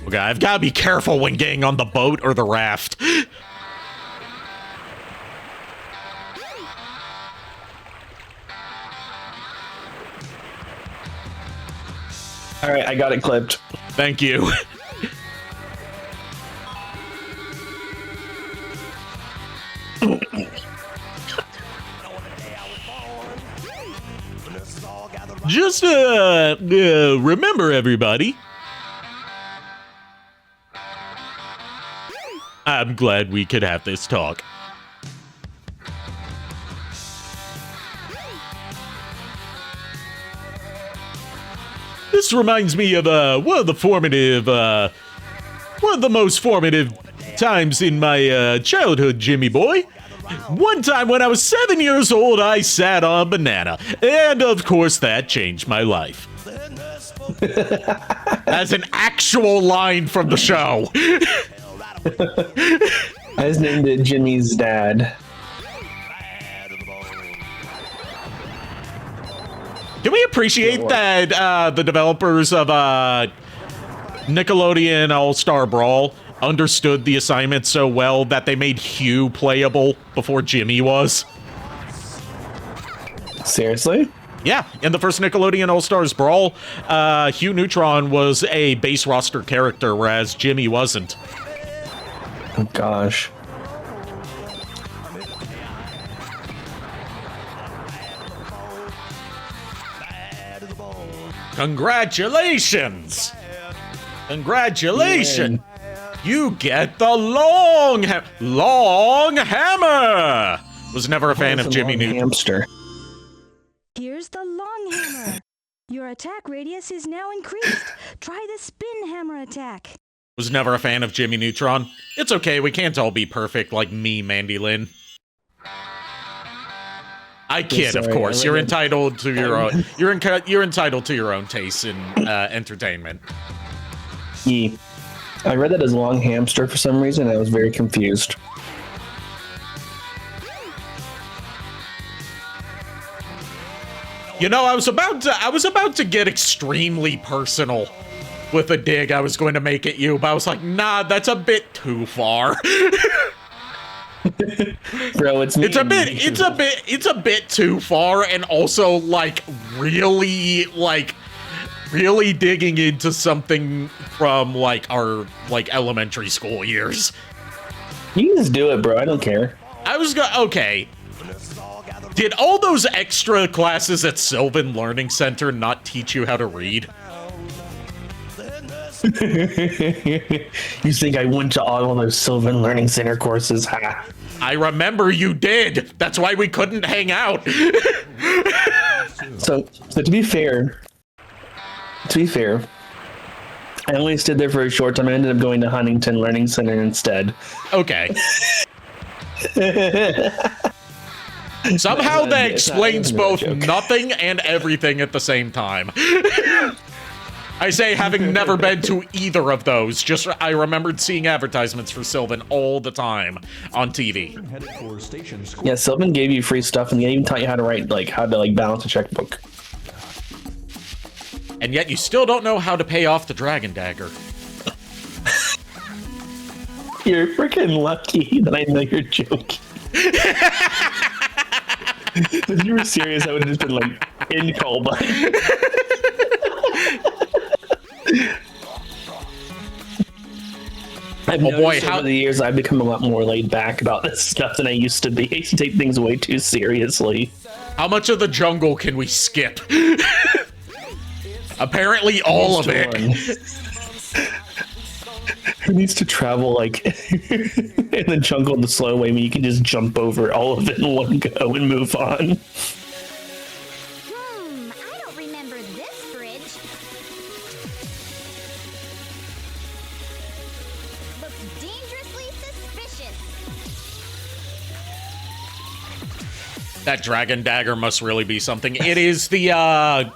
Okay, I've got to be careful when getting on the boat or the raft. All right, I got it clipped. Thank you. Just remember, everybody. I'm glad we could have this talk. This reminds me of one of the most formative times in my childhood, Jimmy boy. One time when I was 7 years old, I sat on a banana, and of course that changed my life. That's an actual line from the show. I just named it Jimmy's dad. Can we appreciate that the developers of Nickelodeon All-Star Brawl understood the assignment so well that they made Hugh playable before Jimmy was? Seriously? Yeah, in the first Nickelodeon All-Stars Brawl, Hugh Neutron was a base roster character, whereas Jimmy wasn't. Oh, gosh. Congratulations! Congratulations! You get the long hammer! Was never a fan of Jimmy Neutron. Hamster. Here's the long hammer. Your attack radius is now increased. Try the spin hammer attack. Was never a fan of Jimmy Neutron. It's okay, we can't all be perfect like me, Mandy Lynn. I kid, of course. You're entitled to your own. You're entitled to your own taste in entertainment. Yeah. I read that as long hamster for some reason. I was very confused. You know, I was about to get extremely personal with a dig I was going to make at you, but I was like, nah, that's a bit too far. Bro, it's me. It's a bit too far, and also like really digging into something from like our like elementary school years. You can just do it, bro. I don't care. Okay. Did all those extra classes at Sylvan Learning Center not teach you how to read? You think I went to all of those Sylvan Learning Center courses? Ha. I remember you did. That's why we couldn't hang out. So to be fair, I only stayed there for a short time. I ended up going to Huntington Learning Center instead. Okay. Somehow that explains both nothing and everything at the same time. I say, having never been to either of those, just I remembered seeing advertisements for Sylvan all the time on TV. Yeah, Sylvan gave you free stuff, and they even taught you how to write, like how to balance a checkbook. And yet you still don't know how to pay off the Dragon Dagger. You're freaking lucky that I know you're joking. If you were serious, I would have just been like, end call button. Over the years, I've become a lot more laid back about this stuff than I used to be. I used to take things way too seriously. How much of the jungle can we skip? Apparently all of it. Who needs to travel like in the jungle the slow way when you can just jump over all of it in one go and move on? I don't remember this bridge. Looks dangerously suspicious. That Dragon Dagger must really be something. It is the I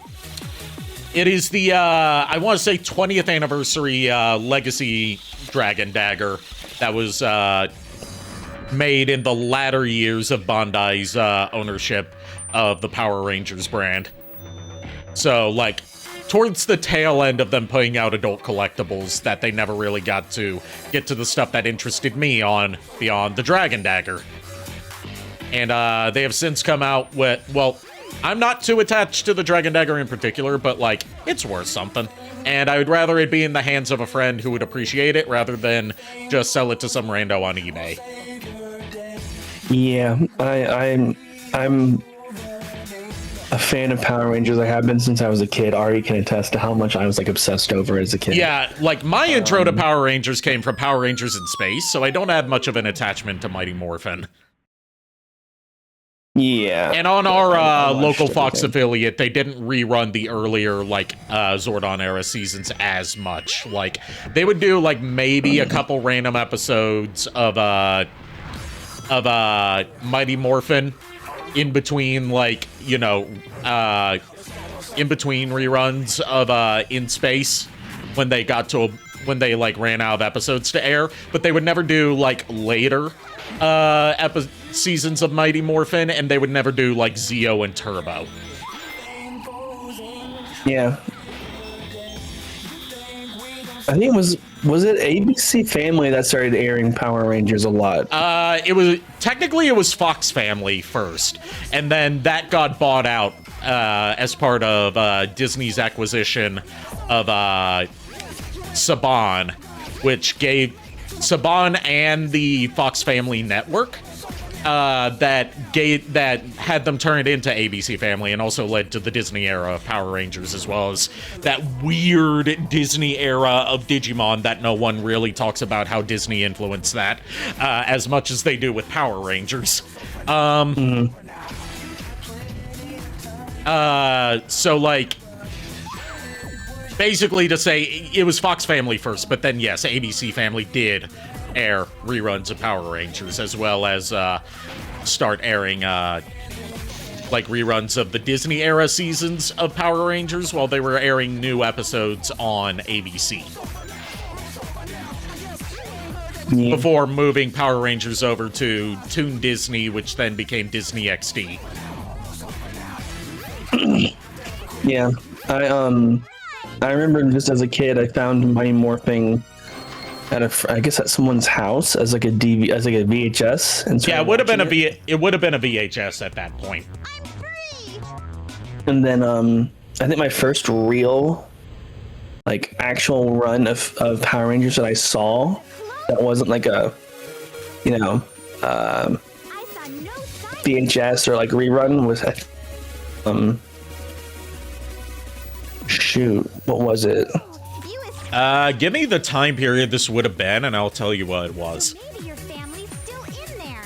want to say 20th anniversary Legacy Dragon Dagger that was made in the latter years of Bandai's ownership of the Power Rangers brand. So, like, towards the tail end of them putting out adult collectibles that they never really got to get to the stuff that interested me on beyond the Dragon Dagger. And they have since come out with, well, I'm not too attached to the Dragon Dagger in particular, but, like, it's worth something. And I would rather it be in the hands of a friend who would appreciate it rather than just sell it to some rando on eBay. Yeah, I'm a fan of Power Rangers. I have been since I was a kid. Ari can attest to how much I was, like, obsessed over as a kid. Yeah, like, my intro to Power Rangers came from Power Rangers in Space, so I don't have much of an attachment to Mighty Morphin. Yeah. And on our local Fox affiliate, they didn't rerun the earlier, like, Zordon era seasons as much. Like, they would do, like, maybe a couple random episodes of Mighty Morphin in between, like, you know, in between reruns of In Space when they got to, when they, like, ran out of episodes to air. But they would never do, like, later seasons of Mighty Morphin, and they would never do like Zeo and Turbo. Yeah, I think it was it ABC Family that started airing Power Rangers a lot? It was Fox Family first, and then that got bought out as part of Disney's acquisition of Saban, which gave Saban and the Fox Family Network that had them turn it into ABC Family, and also led to the Disney era of Power Rangers, as well as that weird Disney era of Digimon that no one really talks about how Disney influenced that as much as they do with Power Rangers. So, like, basically to say it was Fox Family first, but then yes, ABC Family did air reruns of Power Rangers, as well as start airing like reruns of the Disney era seasons of Power Rangers while they were airing new episodes on ABC. Yeah. Before moving Power Rangers over to Toon Disney, which then became Disney XD. Yeah, I remember just as a kid, I found Mighty Morphin I guess at someone's house as like a VHS. And yeah, it would have been it would have been a VHS at that point. And then I think my first real like actual run of Power Rangers that I saw that wasn't like a VHS or like rerun was shoot, what was it? Give me the time period this would have been, and I'll tell you what it was. Maybe your family's still in there.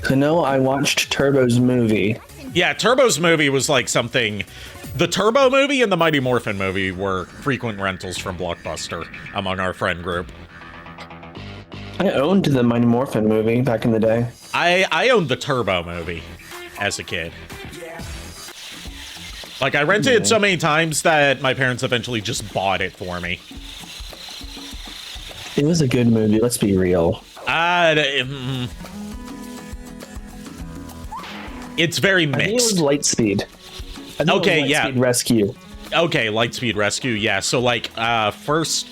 So no, I watched Turbo's movie. Yeah, Turbo's movie was like something. The Turbo movie and the Mighty Morphin movie were frequent rentals from Blockbuster among our friend group. I owned the Mighty Morphin movie back in the day. I owned the Turbo movie as a kid. Like, I rented it so many times that my parents eventually just bought it for me. It was a good movie, let's be real. It's very mixed. I think it was Lightspeed. Okay, yeah. Lightspeed Rescue. Okay, Lightspeed Rescue, yeah. So, like, first,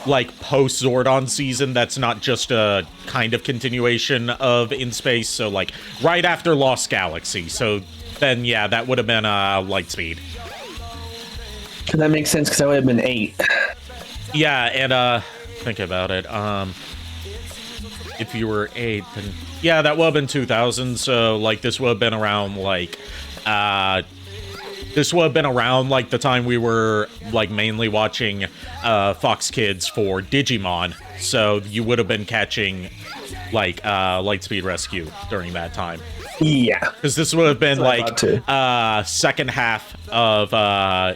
like, post-Zordon season, that's not just a kind of continuation of In Space. So, like, right after Lost Galaxy. So, then, yeah, that would have been Lightspeed. That makes sense, because I would have been 8. Yeah, and, think about it. If you were 8, then... Yeah, that would have been 2000, so, like, this would have been around, like, this would have been around, like, the time we were, like, mainly watching, Fox Kids for Digimon, so you would have been catching, like, Lightspeed Rescue during that time. Yeah. Because this would have been, like, second half of,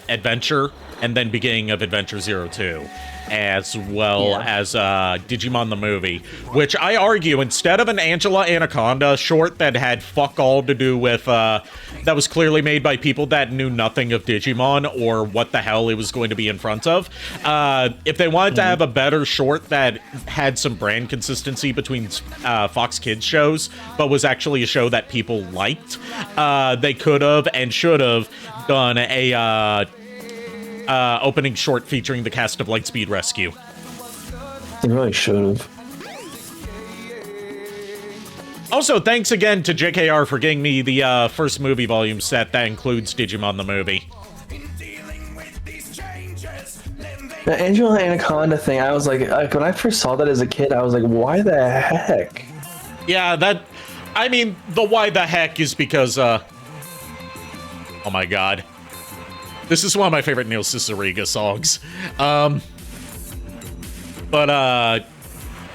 Adventure, and then beginning of Adventure 02. As well as Digimon the movie, which I argue, instead of an Angela Anaconda short that had fuck all to do with, that was clearly made by people that knew nothing of Digimon or what the hell it was going to be in front of, if they wanted to have a better short that had some brand consistency between Fox Kids shows, but was actually a show that people liked, they could have and should have done a opening short featuring the cast of Lightspeed Rescue. They really should have. Also, thanks again to JKR for getting me the first movie volume set that includes Digimon the movie. The Angela Anaconda thing, I was like, when I first saw that as a kid, I was like, why the heck? Yeah, I mean, the why the heck is because, oh my god. This is one of my favorite Neil Cicierega songs.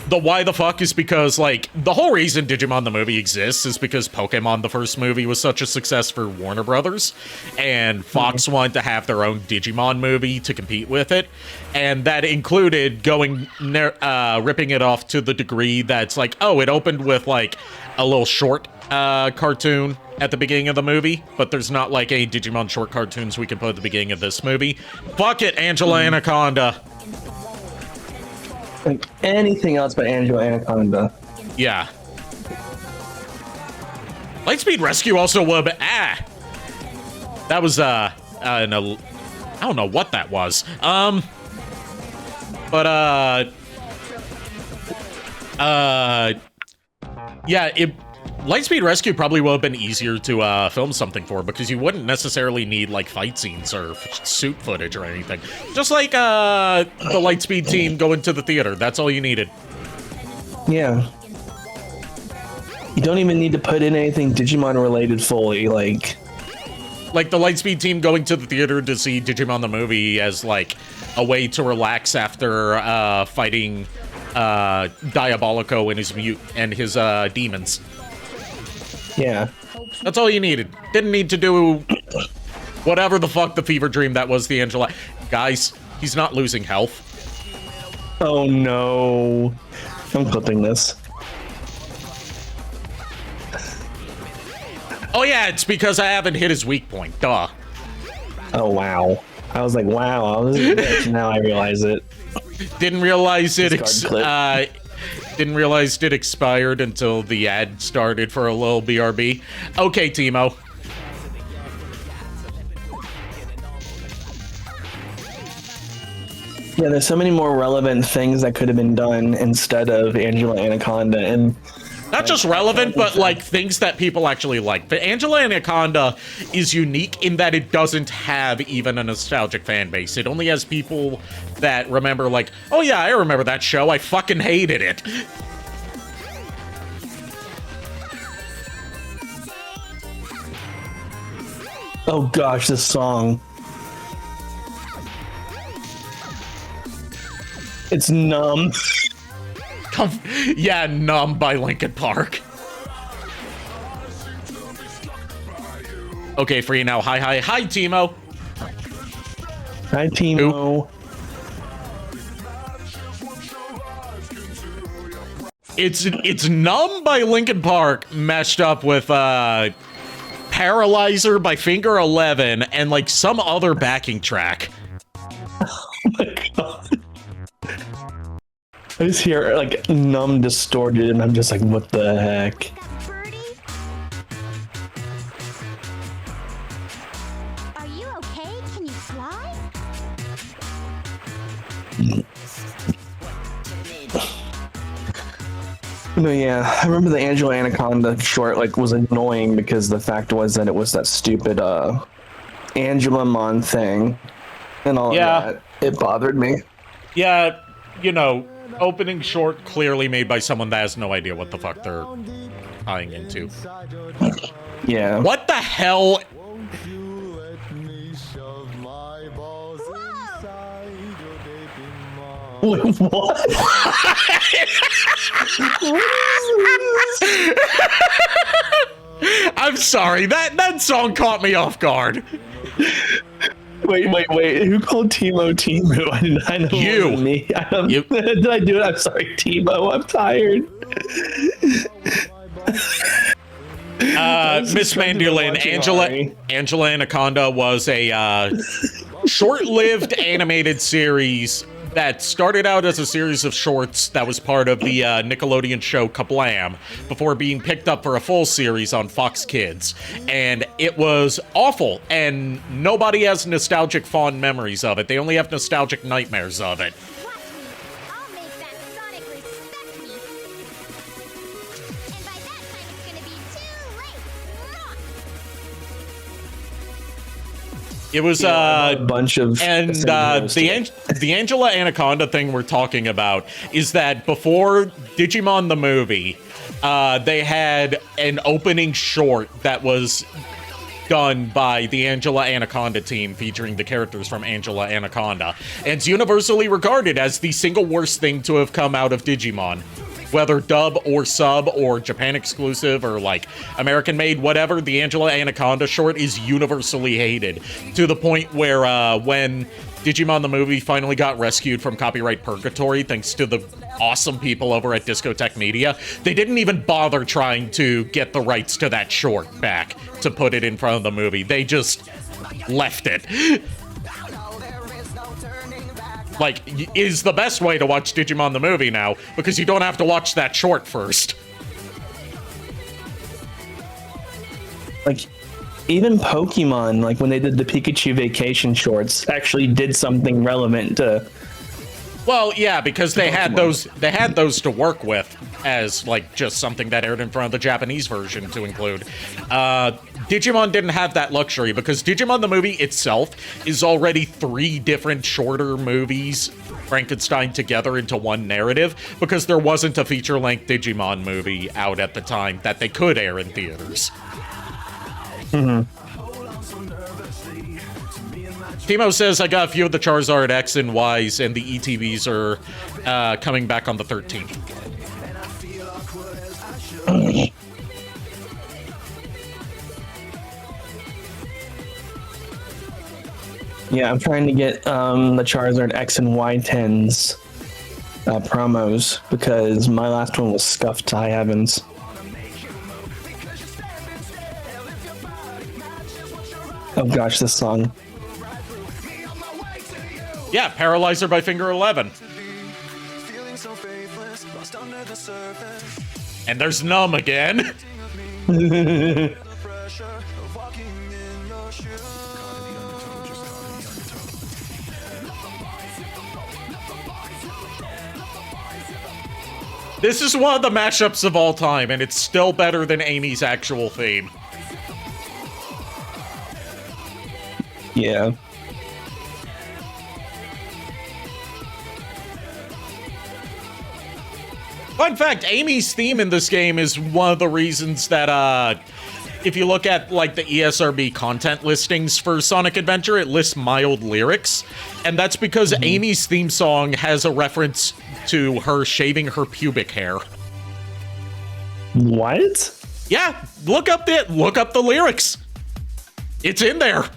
The why the fuck is because, like, the whole reason Digimon the movie exists is because Pokemon the first movie was such a success for Warner Brothers, and Fox wanted to have their own Digimon movie to compete with it, and that included ripping it off to the degree that's like, oh, it opened with, like, a little short cartoon at the beginning of the movie, but there's not like any Digimon short cartoons we can put at the beginning of this movie. Fuck it, Angela Anaconda. Like anything else but Angela Anaconda. Yeah. Lightspeed Rescue also would have been, that was I don't know what that was. Yeah, Lightspeed Rescue probably would have been easier to film something for, because you wouldn't necessarily need, like, fight scenes or suit footage or anything. Just like the Lightspeed team going to the theater. That's all you needed. Yeah. You don't even need to put in anything Digimon related fully, like the Lightspeed team going to the theater to see Digimon the movie as, like, a way to relax after fighting Diabolico and his demons. Yeah. That's all you needed. Didn't need to do whatever the fuck the fever dream that was the Angela. Guys, he's not losing health. Oh no. I'm clipping this. Oh yeah, it's because I haven't hit his weak point. Duh. Oh wow. I was like, wow, this is a bitch. Now I realize it. Didn't realize it expired until the ad started for a little BRB. Okay, Timo. Yeah, there's so many more relevant things that could have been done instead of Angela Anaconda, and not just relevant, but like things that people actually like. But Angela Anaconda is unique in that it doesn't have even a nostalgic fan base. It only has people that remember, like, oh yeah, I remember that show. I fucking hated it. oh gosh, this song. It's Numb. Yeah, Numb by Linkin Park. Okay, free now. Hi, Timo. Hi, Timo. It's Numb by Linkin Park mashed up with Paralyzer by Finger 11 and like some other backing track. Oh my god. I just hear like Numb distorted and I'm just like, what the heck? Are you okay? Can you fly? No, yeah, I remember the Angela Anaconda short like was annoying because the fact was that it was that stupid Angela Mon thing and all of that. It bothered me. Yeah, you know, opening short clearly made by someone that has no idea what the fuck they're tying into. Yeah. What the hell? Wait, what? I'm sorry, that song caught me off guard. Wait. Who called Timo Timu? I know you. It wasn't me. Did I do it? I'm sorry, Timo. I'm tired. Miss Mandolin, Angela Anaconda was a short-lived animated series that started out as a series of shorts that was part of the Nickelodeon show Kablam before being picked up for a full series on Fox Kids. And it was awful, and nobody has nostalgic fond memories of it. They only have nostalgic nightmares of it. I'll make that Sonic respect me. And by that time it's gonna be too late. It was a bunch of and the Angela Anaconda thing we're talking about is that before Digimon the movie, they had an opening short that was done by the Angela Anaconda team featuring the characters from Angela Anaconda. And it's universally regarded as the single worst thing to have come out of Digimon. Whether dub or sub or Japan exclusive or like American made, whatever, the Angela Anaconda short is universally hated to the point where when Digimon the movie finally got rescued from copyright purgatory thanks to the awesome people over at Discotech Media, they didn't even bother trying to get the rights to that short back to put it in front of the movie. They just left it. Like, is the best way to watch Digimon the movie now, because you don't have to watch that short first. Like, even Pokemon, like when they did the Pikachu Vacation shorts, actually did something relevant to... Well, yeah, because they had those to work with as, like, just something that aired in front of the Japanese version to include. Digimon didn't have that luxury because Digimon the movie itself is already 3 different shorter movies Frankenstein together into one narrative because there wasn't a feature-length Digimon movie out at the time that they could air in theaters. Timo says, I got a few of the Charizard X and Ys, and the ETBs are coming back on the 13th. Yeah, I'm trying to get the Charizard X and Y 10s promos because my last one was scuffed to high heavens. Oh gosh, this song. Yeah, Paralyzer by Finger 11. And there's Numb again. This is one of the mashups of all time, and it's still better than Amy's actual theme. Yeah. Fun fact, Amy's theme in this game is one of the reasons that, if you look at, like, the ESRB content listings for Sonic Adventure, it lists mild lyrics, and that's because Amy's theme song has a reference to her shaving her pubic hair. What? Yeah, look up the lyrics. It's in there.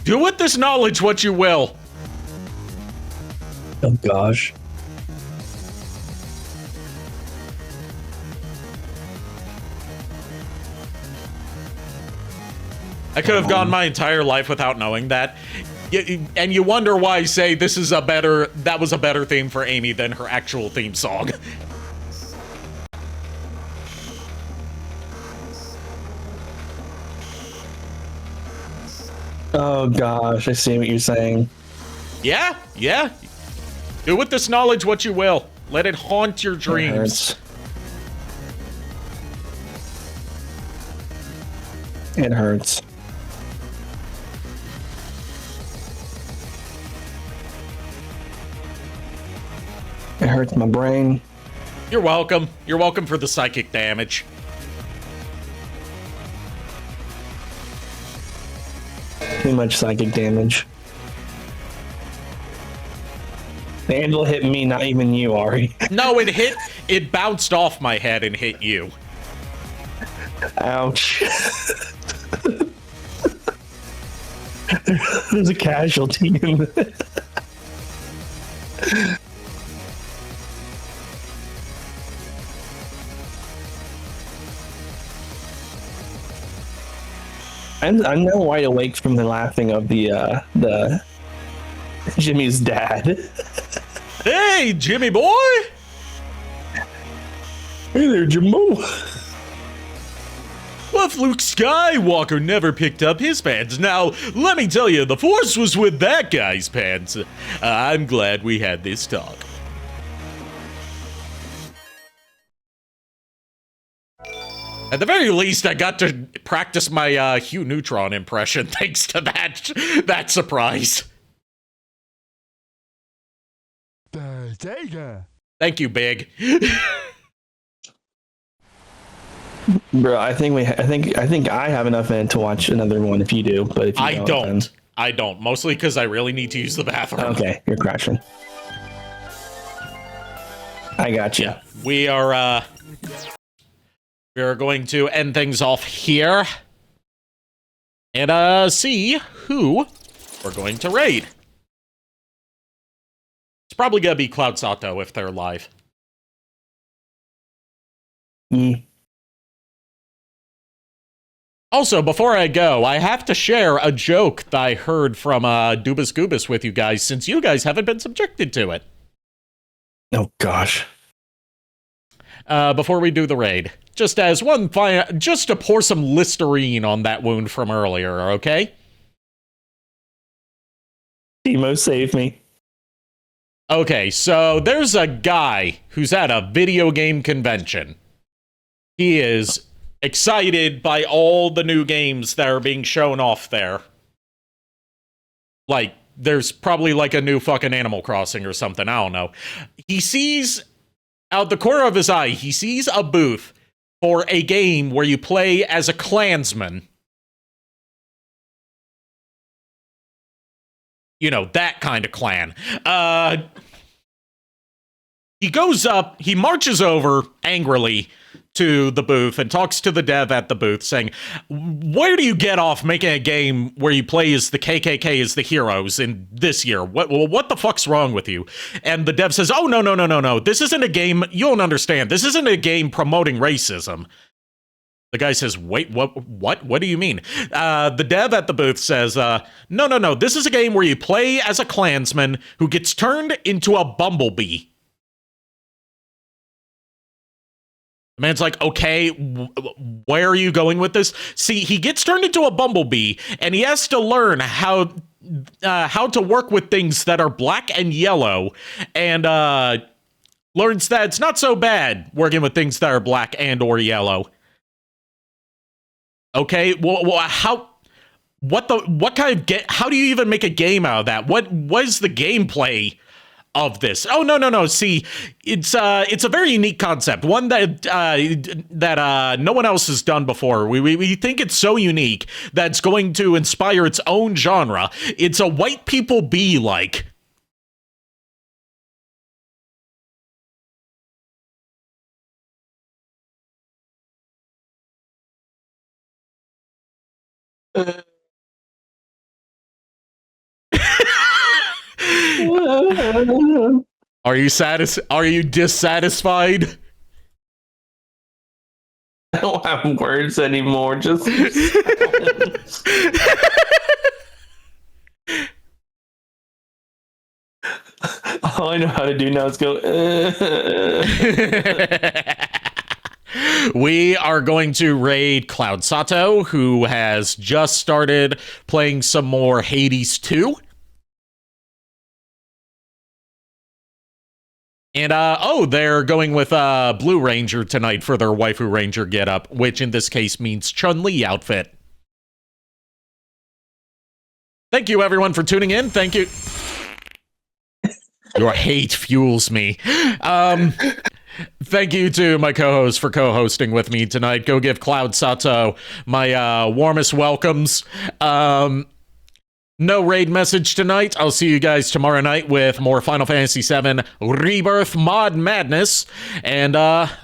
Do with this knowledge what you will. Oh gosh. I could have gone my entire life without knowing that. And you wonder why I say that was a better theme for Amy than her actual theme song. Oh gosh, I see what you're saying. Yeah. Do with this knowledge what you will. Let it haunt your dreams. It hurts. It hurts my brain. You're welcome. You're welcome for the psychic damage. Too much psychic damage. The anvil hit me, not even you, Ari. No, it bounced off my head and hit you. Ouch. There's a casualty in there. I'm now wide awake from the laughing of the Jimmy's dad. Hey, Jimmy boy! Hey there, Jimbo. Well, if Luke Skywalker never picked up his pants, now, let me tell you, the Force was with that guy's pants. I'm glad we had this talk. At the very least, I got to practice my Hugh Neutron impression thanks to that surprise. Thank you, Big. Bro, I think I have enough in it to watch another one if you do, but if you I don't. Mostly because I really need to use the bathroom. Okay, you're crashing. I got you. Yeah, we are going to end things off here and see who we're going to raid. It's probably gonna be Cloud Sato if they're live. Also, before I go, I have to share a joke that I heard from Dubas Goobas with you guys, since you guys haven't been subjected to it. Oh gosh. Before we do the raid, just as one just to pour some Listerine on that wound from earlier, okay? Timo, save me. Okay, so there's a guy who's at a video game convention. He is excited by all the new games that are being shown off there. Like, there's probably like a new fucking Animal Crossing or something, I don't know. He sees, out the corner of his eye, he sees a booth for a game where you play as a Klansman. You know, that kind of clan. He goes up, he marches over angrily to the booth and talks to the dev at the booth saying, where do you get off making a game where you play as the KKK as the heroes in this year? What the fuck's wrong with you? And the dev says, oh, no. This isn't a game, you don't understand. This isn't a game promoting racism. The guy says, wait, what do you mean? The dev at the booth says, no. This is a game where you play as a Klansman who gets turned into a bumblebee. Man's like, okay, where are you going with this? See, he gets turned into a bumblebee, and he has to learn how to work with things that are black and yellow, and learns that it's not so bad working with things that are black and or yellow. Okay, well how do you even make a game out of that? What is the gameplay of this? Oh, no. See, it's a very unique concept, one that no one else has done before. We think it's so unique that it's going to inspire its own genre. It's a white people bee like. Are you dissatisfied? I don't have words anymore. Just all I know how to do now is go. We are going to raid Cloud Sato, who has just started playing some more Hades 2. And, they're going with Blue Ranger tonight for their Waifu Ranger getup, which in this case means Chun-Li outfit. Thank you, everyone, for tuning in. Thank you. Your hate fuels me. Thank you to my co-host for co-hosting with me tonight. Go give Cloud Sato my warmest welcomes. No raid message tonight. I'll see you guys tomorrow night with more Final Fantasy VII Rebirth Mod Madness. And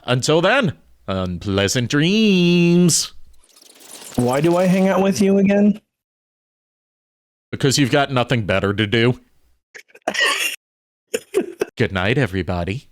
until then, unpleasant dreams. Why do I hang out with you again? Because you've got nothing better to do. Good night, everybody.